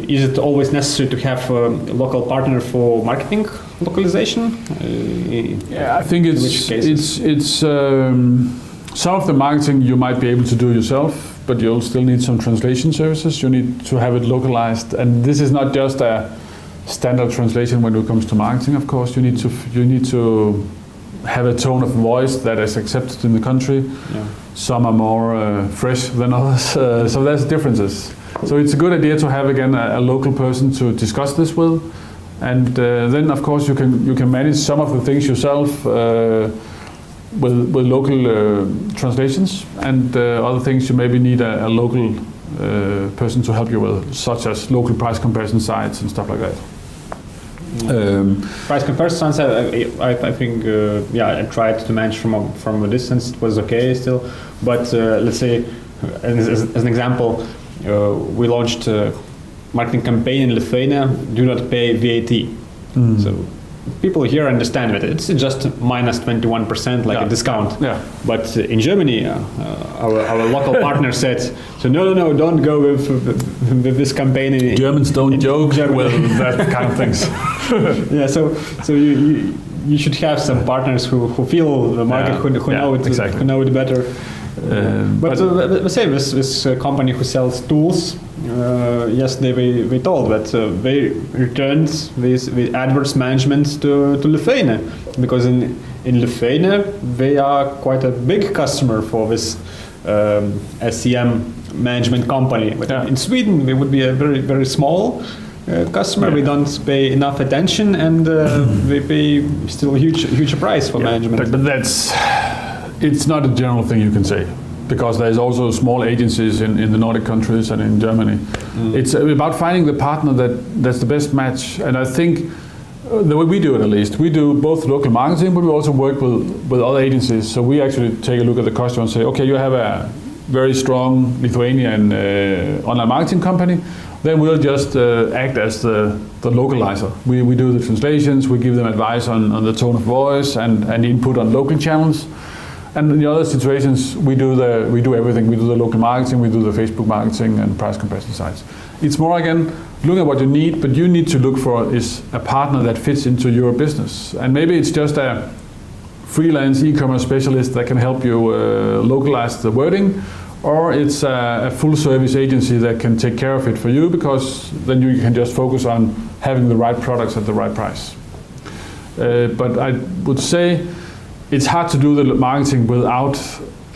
Is it always necessary to have a local partner for marketing localization? I think it's some of the marketing you might be able to do yourself, but you'll still need some translation services. You need to have it localized, and this is not just a standard translation when it comes to marketing. Of course, you need to have a tone of voice that is accepted in the country. Yeah. Some are more fresh than others, so there's differences. So it's a good idea to have again a local person to discuss this with, and then of course you can manage some of the things yourself with local translations, and other things you maybe need a local person to help you with, such as local price comparison sites and stuff like that. Price comparison sites, I think, I tried to manage from a distance. It was okay still, but let's say, as an example, we launched a marketing campaign in Lithuania. Do not pay VAT. So people here understand that it's just minus 21%, like a discount. Yeah. But in Germany, our local partner said, so no, don't go with this campaign. Germans don't joke with that kind of things. Yeah, so you should have some partners who feel the market, who know it, exactly. Who know it better. But let's say this company who sells tools, yesterday we told that they returned this adverse management to Lithuania, because in Lithuania they are quite a big customer for this SEM management company. But in Sweden they would be a very, very small customer. We don't pay enough attention, and they pay still a huge price for management. But it's not a general thing you can say, because there's also small agencies in the Nordic countries and in Germany. It's about finding the partner that's the best match. And I think the way we do it, at least, we do both local marketing, but we also work with other agencies. So we actually take a look at the customer and say, okay, you have very strong Lithuanian online marketing company, then we'll just act as the localizer. We do the translations, we give them advice on the tone of voice and input on local channels. And in the other situations, we do everything. We do the local marketing, we do the Facebook marketing and price comparison sites. It's more, again, look at what you need, but you need to look for is a partner that fits into your business. And maybe it's just a freelance e-commerce specialist that can help you localize the wording, or it's a full service agency that can take care of it for you, because then you can just focus on having the right products at the right price. But I would say it's hard to do the marketing without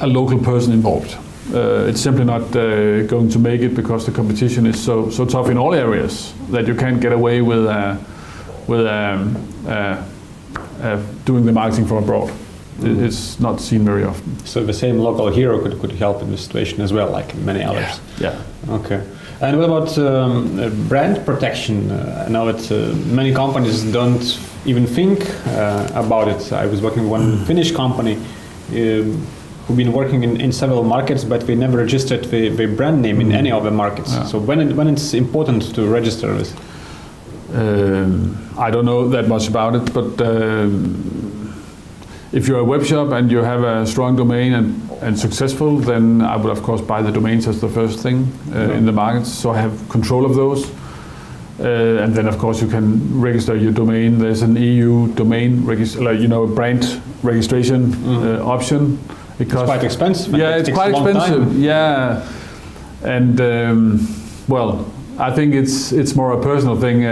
a local person involved. It's simply not going to make it, because the competition is so tough in all areas that you can't get away with doing the marketing from abroad. It's not seen very often. So the same local hero could help in this situation as well, like many others. Yeah. Okay. And what about brand protection? I know that many companies don't even think about it. I was working with one Finnish company who've been working in several markets, but they never registered the brand name in any of the markets. Yeah. So when it's important to register this? I don't know that much about it, but if you're a web shop and you have a strong domain and successful, then I would of course buy the domains as the first thing in the markets, so I have control of those. And then of course you can register your domain. There's an EU domain brand registration option. It's quite expensive. Yeah, it's quite expensive. Yeah, and well, I think it's more a personal thing.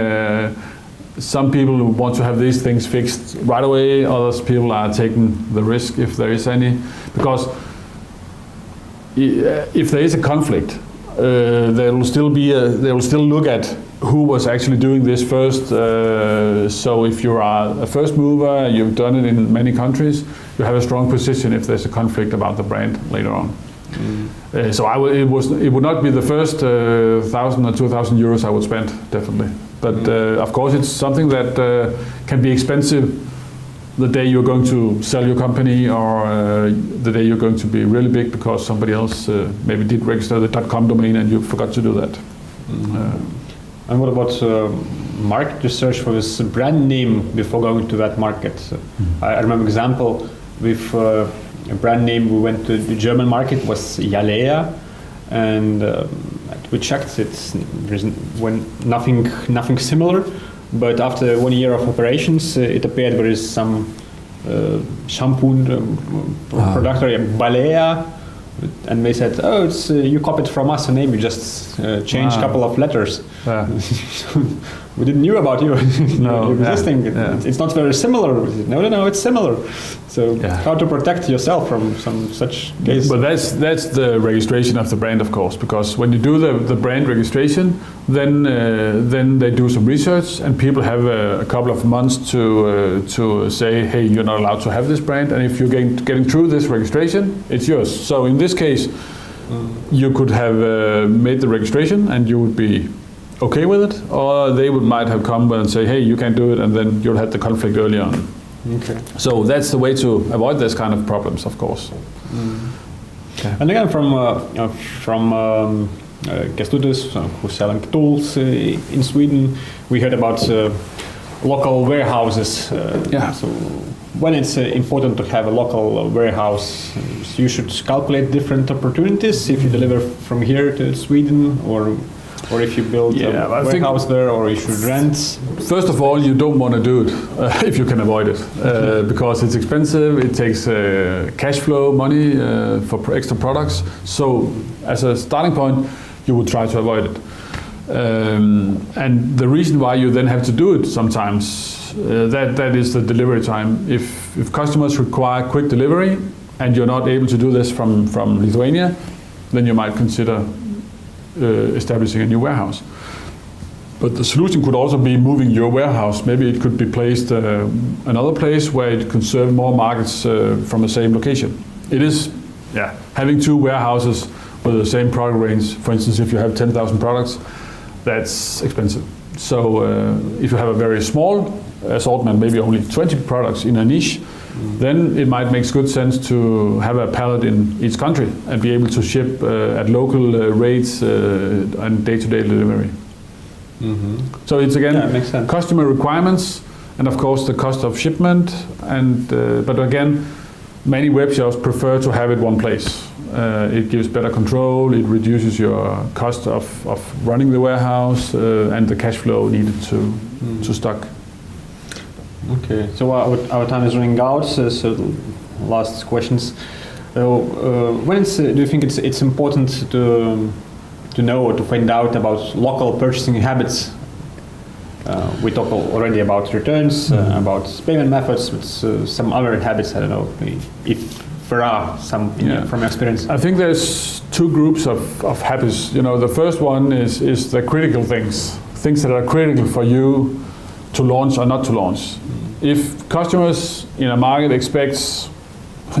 Some people want to have these things fixed right away. Others people are taking the risk if there is any, because if there is a conflict, they will still look at who was actually doing this first. So if you are a first mover, you've done it in many countries, you have a strong position if there's a conflict about the brand later on. So it would not be the first 1,000 or 2,000 euros I would spend, definitely. But of course it's something that can be expensive the day you're going to sell your company, or the day you're going to be really big because somebody else maybe did register the .com domain and you forgot to do that. And what about market research for this brand name before going to that market? I remember example with a brand name. We went to the German market, was Jalea, and we checked there's nothing similar. But after 1 year of operations, it appeared there is some shampoo product, Balea, and they said, "Oh, it's you copied from us a name. You just changed a couple of letters." We didn't know about you. No, you're existing. It's not very similar. No, it's similar. So how to protect yourself from some such case? But that's the registration of the brand, of course, because when you do the brand registration, then they do some research, and people have a couple of months to say, hey, you're not allowed to have this brand, and if you're getting through this registration, it's yours. So in this case, you could have made the registration and you would be okay with it, or they might have come and say, hey, you can't do it, and then you'll have the conflict early on. Okay. So that's the way to avoid this kind of problems, of course. Okay. And again, from Kestutis, who's selling tools in Sweden, we heard about local warehouses. So when it's important to have a local warehouse, you should calculate different opportunities if you deliver from here to Sweden, or if you build a warehouse there, or you should rent. First of all, you don't want to do it if you can avoid it, because it's expensive, it takes cash flow money for extra products. So as a starting point, you would try to avoid it. And the reason why you then have to do it sometimes, that is the delivery time. If customers require quick delivery and you're not able to do this from Lithuania, then you might consider establishing a new warehouse. But the solution could also be moving your warehouse. Maybe it could be placed another place where it can serve more markets from the same location. It is, having two warehouses with the same product range. For instance, if you have 10,000 products, that's expensive. So if you have a very small assortment, maybe only 20 products in a niche, then it might make good sense to have a pallet in each country and be able to ship at local rates and day-to-day delivery. So it's again makes sense. Customer requirements, and of course the cost of shipment. And but again, many web shops prefer to have it one place. It gives better control. It reduces your cost of running the warehouse and the cash flow needed to stock. Okay, so our time is running out. So last questions. When do you think it's important to know or to find out about local purchasing habits? We talked already about returns, about payment methods, but some other habits. I don't know if there are some from your experience. I think there's two groups of habits. The first one is the critical things that are critical for you to launch or not to launch. If customers in a market expects,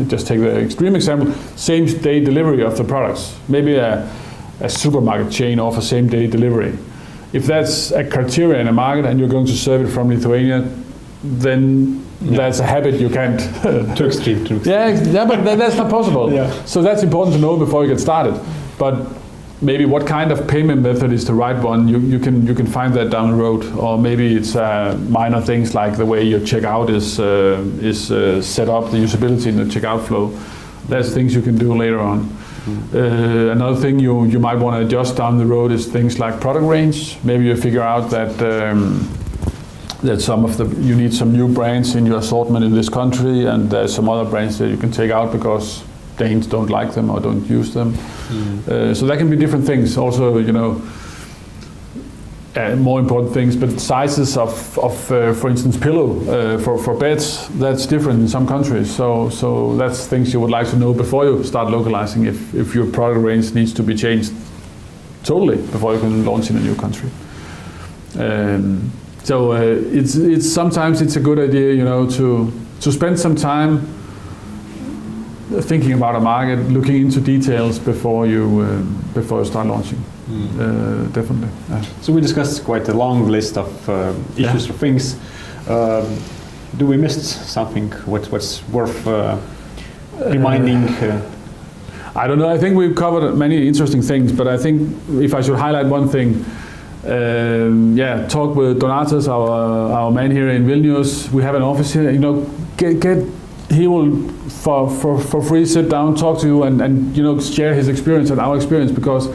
just take the extreme example, same day delivery of the products, maybe a supermarket chain offers same day delivery. If that's a criteria in a market and you're going to serve it from Lithuania, then that's a habit you can't. Too extreme. Yeah, but that's not possible. So that's important to know before you get started. But maybe what kind of payment method is the right one? You can find that down the road, or maybe it's minor things like the way your checkout is set up, the usability in the checkout flow. That's things you can do later on. Another thing you might want to adjust down the road is things like product range. Maybe you figure out that you need some new brands in your assortment in this country, and there's some other brands that you can take out because Danes don't like them or don't use them. So that can be different things. Also, more important things, but sizes of for instance, pillow for beds, that's different in some countries. So that's things you would like to know before you start localizing, if your product range needs to be changed totally before you can launch in a new country. So it's sometimes it's a good idea, to spend some time thinking about a market, looking into details before you start launching. Definitely. So we discussed quite a long list of issues or things. Do we miss something? What's worth reminding? I don't know. I think we've covered many interesting things, but I think if I should highlight one thing, talk with Donatas, our man here in Vilnius. We have an office here. He will for free sit down, talk to you, and share his experience and our experience, because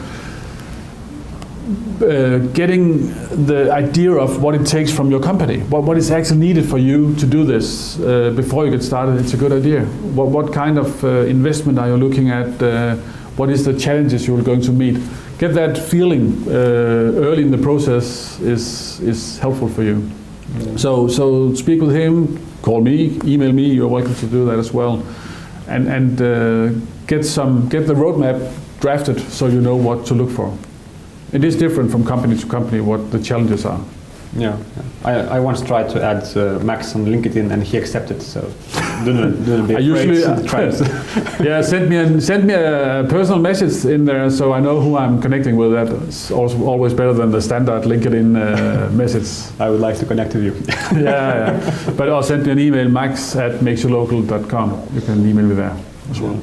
getting the idea of what it takes from your company, what is actually needed for you to do this before you get started, it's a good idea. What kind of investment are you looking at? What is the challenges you're going to meet? Get that feeling early in the process is helpful for you. So speak with him, call me, email me. You're welcome to do that as well, and get the roadmap drafted so you know what to look for. It is different from company to company what the challenges are. Yeah. I once tried to add Max on LinkedIn and he accepted. So don't be afraid. Send me a personal message in there so I know who I'm connecting with. That's also always better than the standard LinkedIn message. I would like to connect with you. yeah. But I'll send me an email, max@MakesYouLocal.com. You can email me there as well.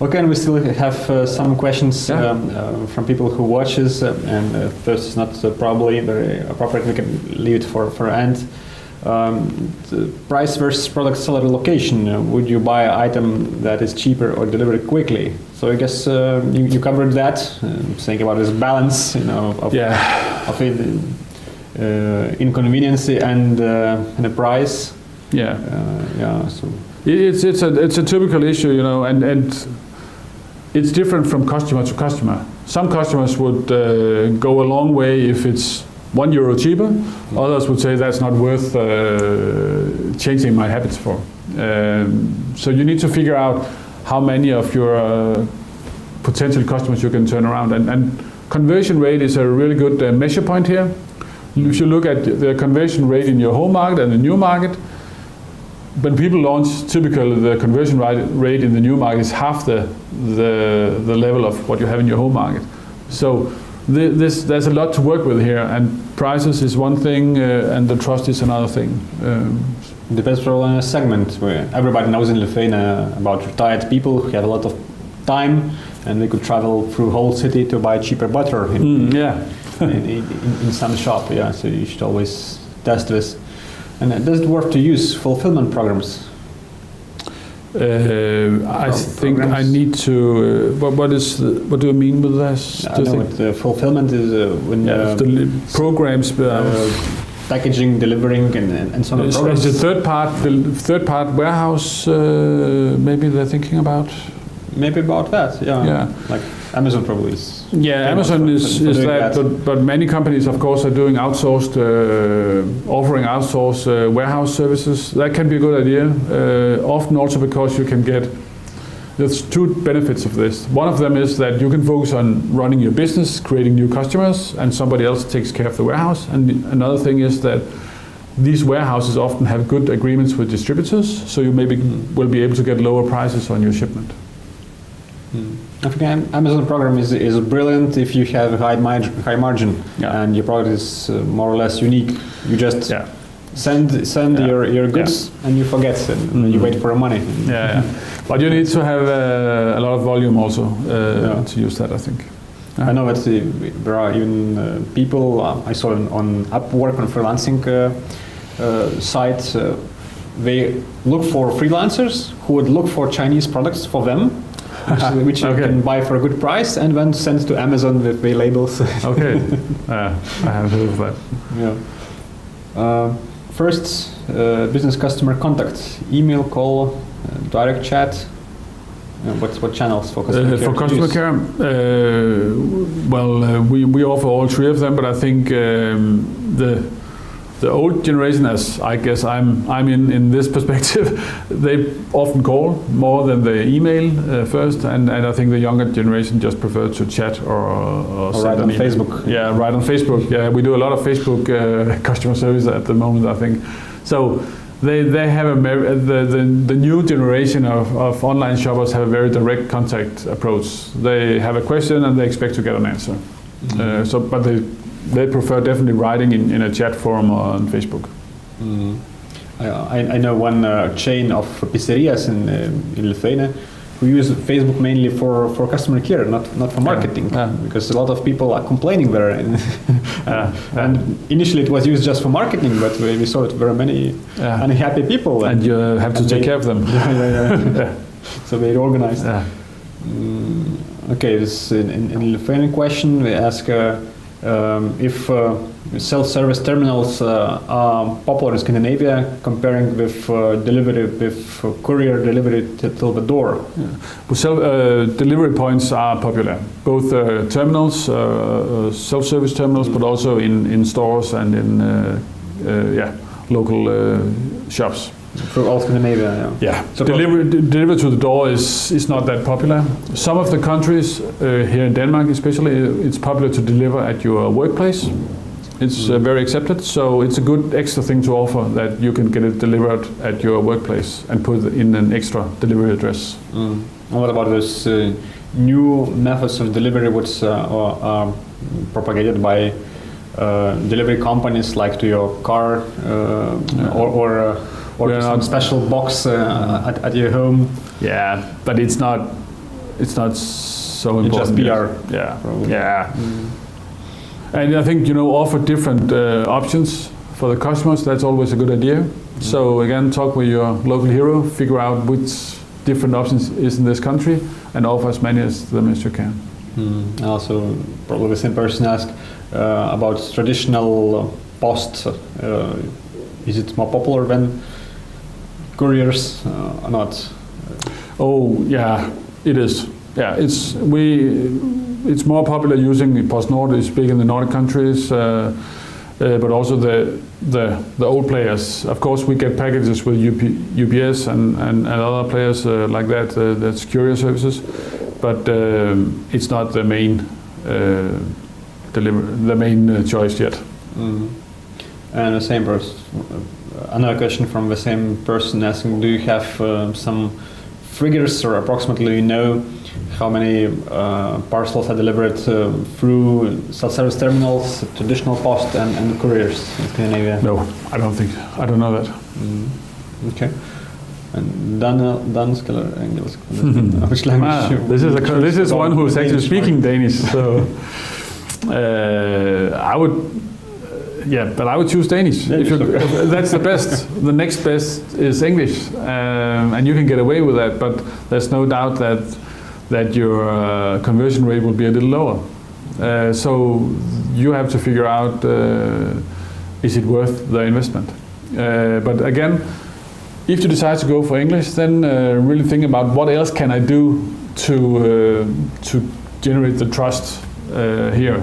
Okay, and we still have some questions from people who watch us, and first is not probably very appropriate. We can leave it for end. The price versus product seller location. Would you buy an item that is cheaper or delivered quickly? So I guess you covered that. Saying about this balance, of inconvenience and the price. So it's a typical issue, and it's different from customer to customer. Some customers would go a long way if it's €1 cheaper. Others would say that's not worth changing my habits for. So you need to figure out how many of your potential customers you can turn around. And conversion rate is a really good measure point here. If you look at the conversion rate in your home market and the new market, when people launch, typically the conversion rate in the new market is half the level of what you have in your home market. So there's a lot to work with here, and prices is one thing, and the trust is another thing. Depends on a segment where everybody knows in Lithuania about retired people who have a lot of time and they could travel through whole city to buy cheaper butter in some shop. Yeah, so you should always test this. And does it work to use fulfillment programs? I think I need to. What do you mean with this? I know what the fulfillment is when the programs. Packaging, delivering, and so on. Is the third part warehouse? Maybe they're thinking about. Maybe about that. Yeah. Like Amazon probably is. Yeah, Amazon is that, but many companies, of course, are doing outsourced, offering outsourced warehouse services. That can be a good idea. Often also because you can get. There's two benefits of this. One of them is that you can focus on running your business, creating new customers, and somebody else takes care of the warehouse. And another thing is that these warehouses often have good agreements with distributors, so you maybe will be able to get lower prices on your shipment. I think Amazon program is brilliant if you have a high margin and your product is more or less unique. You just send your goods and you forget and you wait for your money. But you need to have a lot of volume also to use that, I think. I know that there are even people I saw on Upwork on freelancing sites. They look for freelancers who would look for Chinese products for them, which you can buy for a good price, and then send to Amazon with the labels. Okay, I have heard of that. Yeah. First, business customer contact: email, call, direct chat. What channels for customer care? For customer care, we offer all three of them, but I think the old generation, as I guess I'm in this perspective, they often call more than they email first, and I think the younger generation just prefer to chat or write on Facebook. Yeah, write on Facebook. Yeah, we do a lot of Facebook customer service at the moment, I think. So they have the new generation of online shoppers have a very direct contact approach. They have a question and they expect to get an answer. But they prefer definitely writing in a chat forum or on Facebook. I know one chain of pizzerias in Lithuania who use Facebook mainly for customer care, not for marketing, because a lot of people are complaining there. And initially it was used just for marketing, but we saw that there are many unhappy people. And you have to take care of them. So they organized. Okay, this in Lithuanian question we ask if self-service terminals are popular in Scandinavia, comparing with delivery with courier delivery till the door. Well, delivery points are popular, both terminals, self-service terminals, but also in stores and in local shops. For all Scandinavia, So delivery to the door is not that popular. Some of the countries, here in Denmark especially, it's popular to deliver at your workplace. It's very accepted, so it's a good extra thing to offer that you can get it delivered at your workplace and put in an extra delivery address. And what about those new methods of delivery which are propagated by delivery companies, like to your car or some special box at your home? Yeah, but it's not so important. It's just PR. Yeah. And I think, offer different options for the customers. That's always a good idea. So again, talk with your local hero, figure out which different options is in this country, and offer as many as them as you can. Also, probably the same person asked about traditional post. Is it more popular than couriers or not? Oh yeah, it is. Yeah, it's more popular using PostNord. It's big in the Nordic countries, but also the old players. Of course, we get packages with UPS and other players like that. That's courier services, but it's not the main choice yet. And the same person. Another question from the same person asking: do you have some figures or approximately how many parcels are delivered through self-service terminals, traditional post, and couriers in Scandinavia? No, I don't know that. Okay. And dansk eller engelsk? Which language? This is one who's actually speaking Danish. So I would choose Danish. That's the best. The next best is English, and you can get away with that. But there's no doubt that your conversion rate will be a little lower. So you have to figure out, is it worth the investment? But again, if you decide to go for English, then really think about what else can I do to generate the trust here.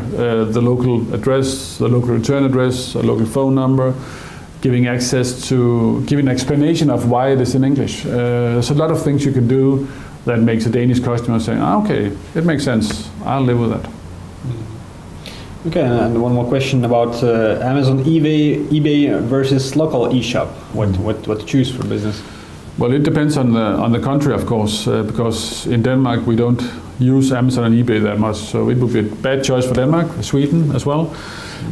The local address, the local return address, a local phone number, giving an explanation of why it is in English. There's a lot of things you can do that makes a Danish customer say, okay, it makes sense, I'll live with that. Okay, and one more question about Amazon, eBay versus local eShop. What to choose for business? Well, it depends on the country, of course, because in Denmark we don't use Amazon and eBay that much, so it would be a bad choice for Denmark, Sweden as well.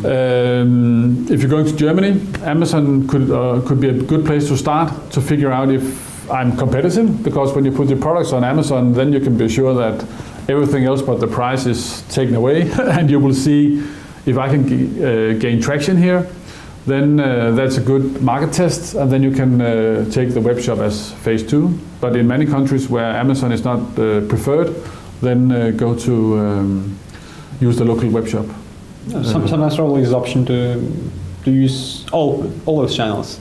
If you're going to Germany, Amazon could be a good place to start to figure out if I'm competitive, because when you put your products on Amazon, then you can be sure that everything else but the price is taken away, and you will see if I can gain traction here. Then that's a good market test, and then you can take the web shop as phase 2. But in many countries where Amazon is not preferred, then go to use the local web shop. Sometimes probably is the option to use all those channels.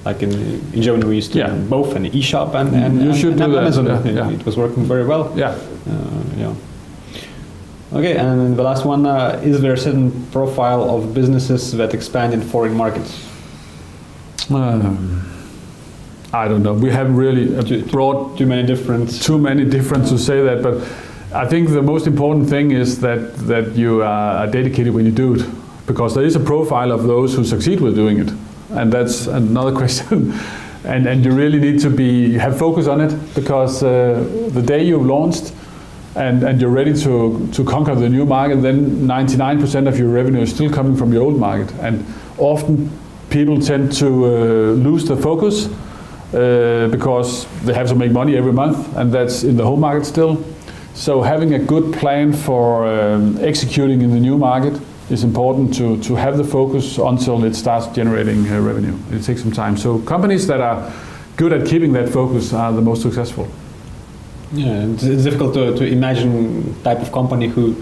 Like in Germany, we used to both an e-shop and Amazon. It was working very well. Okay, and the last one, is there a certain profile of businesses that expand in foreign markets? I don't know. We haven't really brought too many different to say that, but I think the most important thing is that you are dedicated when you do it, because there is a profile of those who succeed with doing it. And that's another question. and you really need to have focus on it, because the day you've launched and you're ready to conquer the new market, then 99% of your revenue is still coming from your old market. And often people tend to lose the focus because they have to make money every month, and that's in the home market still. So having a good plan for executing in the new market is important to have the focus until it starts generating revenue. It takes some time. So companies that are good at keeping that focus are the most successful. Yeah, it's difficult to imagine type of company who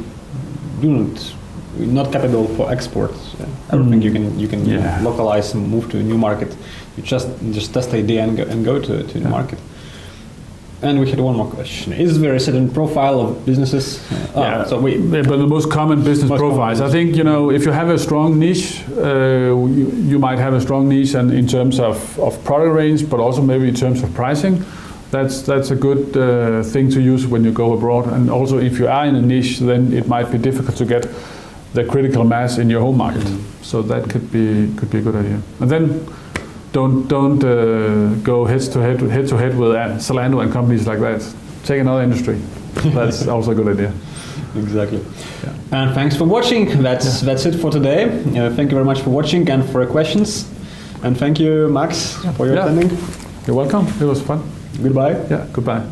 not capable for exports. Everything you can localize and move to a new market. You just test the idea and go to the market. And we had one more question. Is there a certain profile of businesses? But the most common business profiles. I think, if you have a strong niche, you might have a strong niche and in terms of product range, but also maybe in terms of pricing. That's a good thing to use when you go abroad. And also, if you are in a niche, then it might be difficult to get the critical mass in your home market. So that could be a good idea. And then don't go head to head with Zalando and companies like that. Take another industry. That's also a good idea. Exactly. Yeah. And thanks for watching. That's it for today. Thank you very much for watching and for your questions. And thank you, Max, for your attending. You're welcome. It was fun. Goodbye. Yeah, goodbye.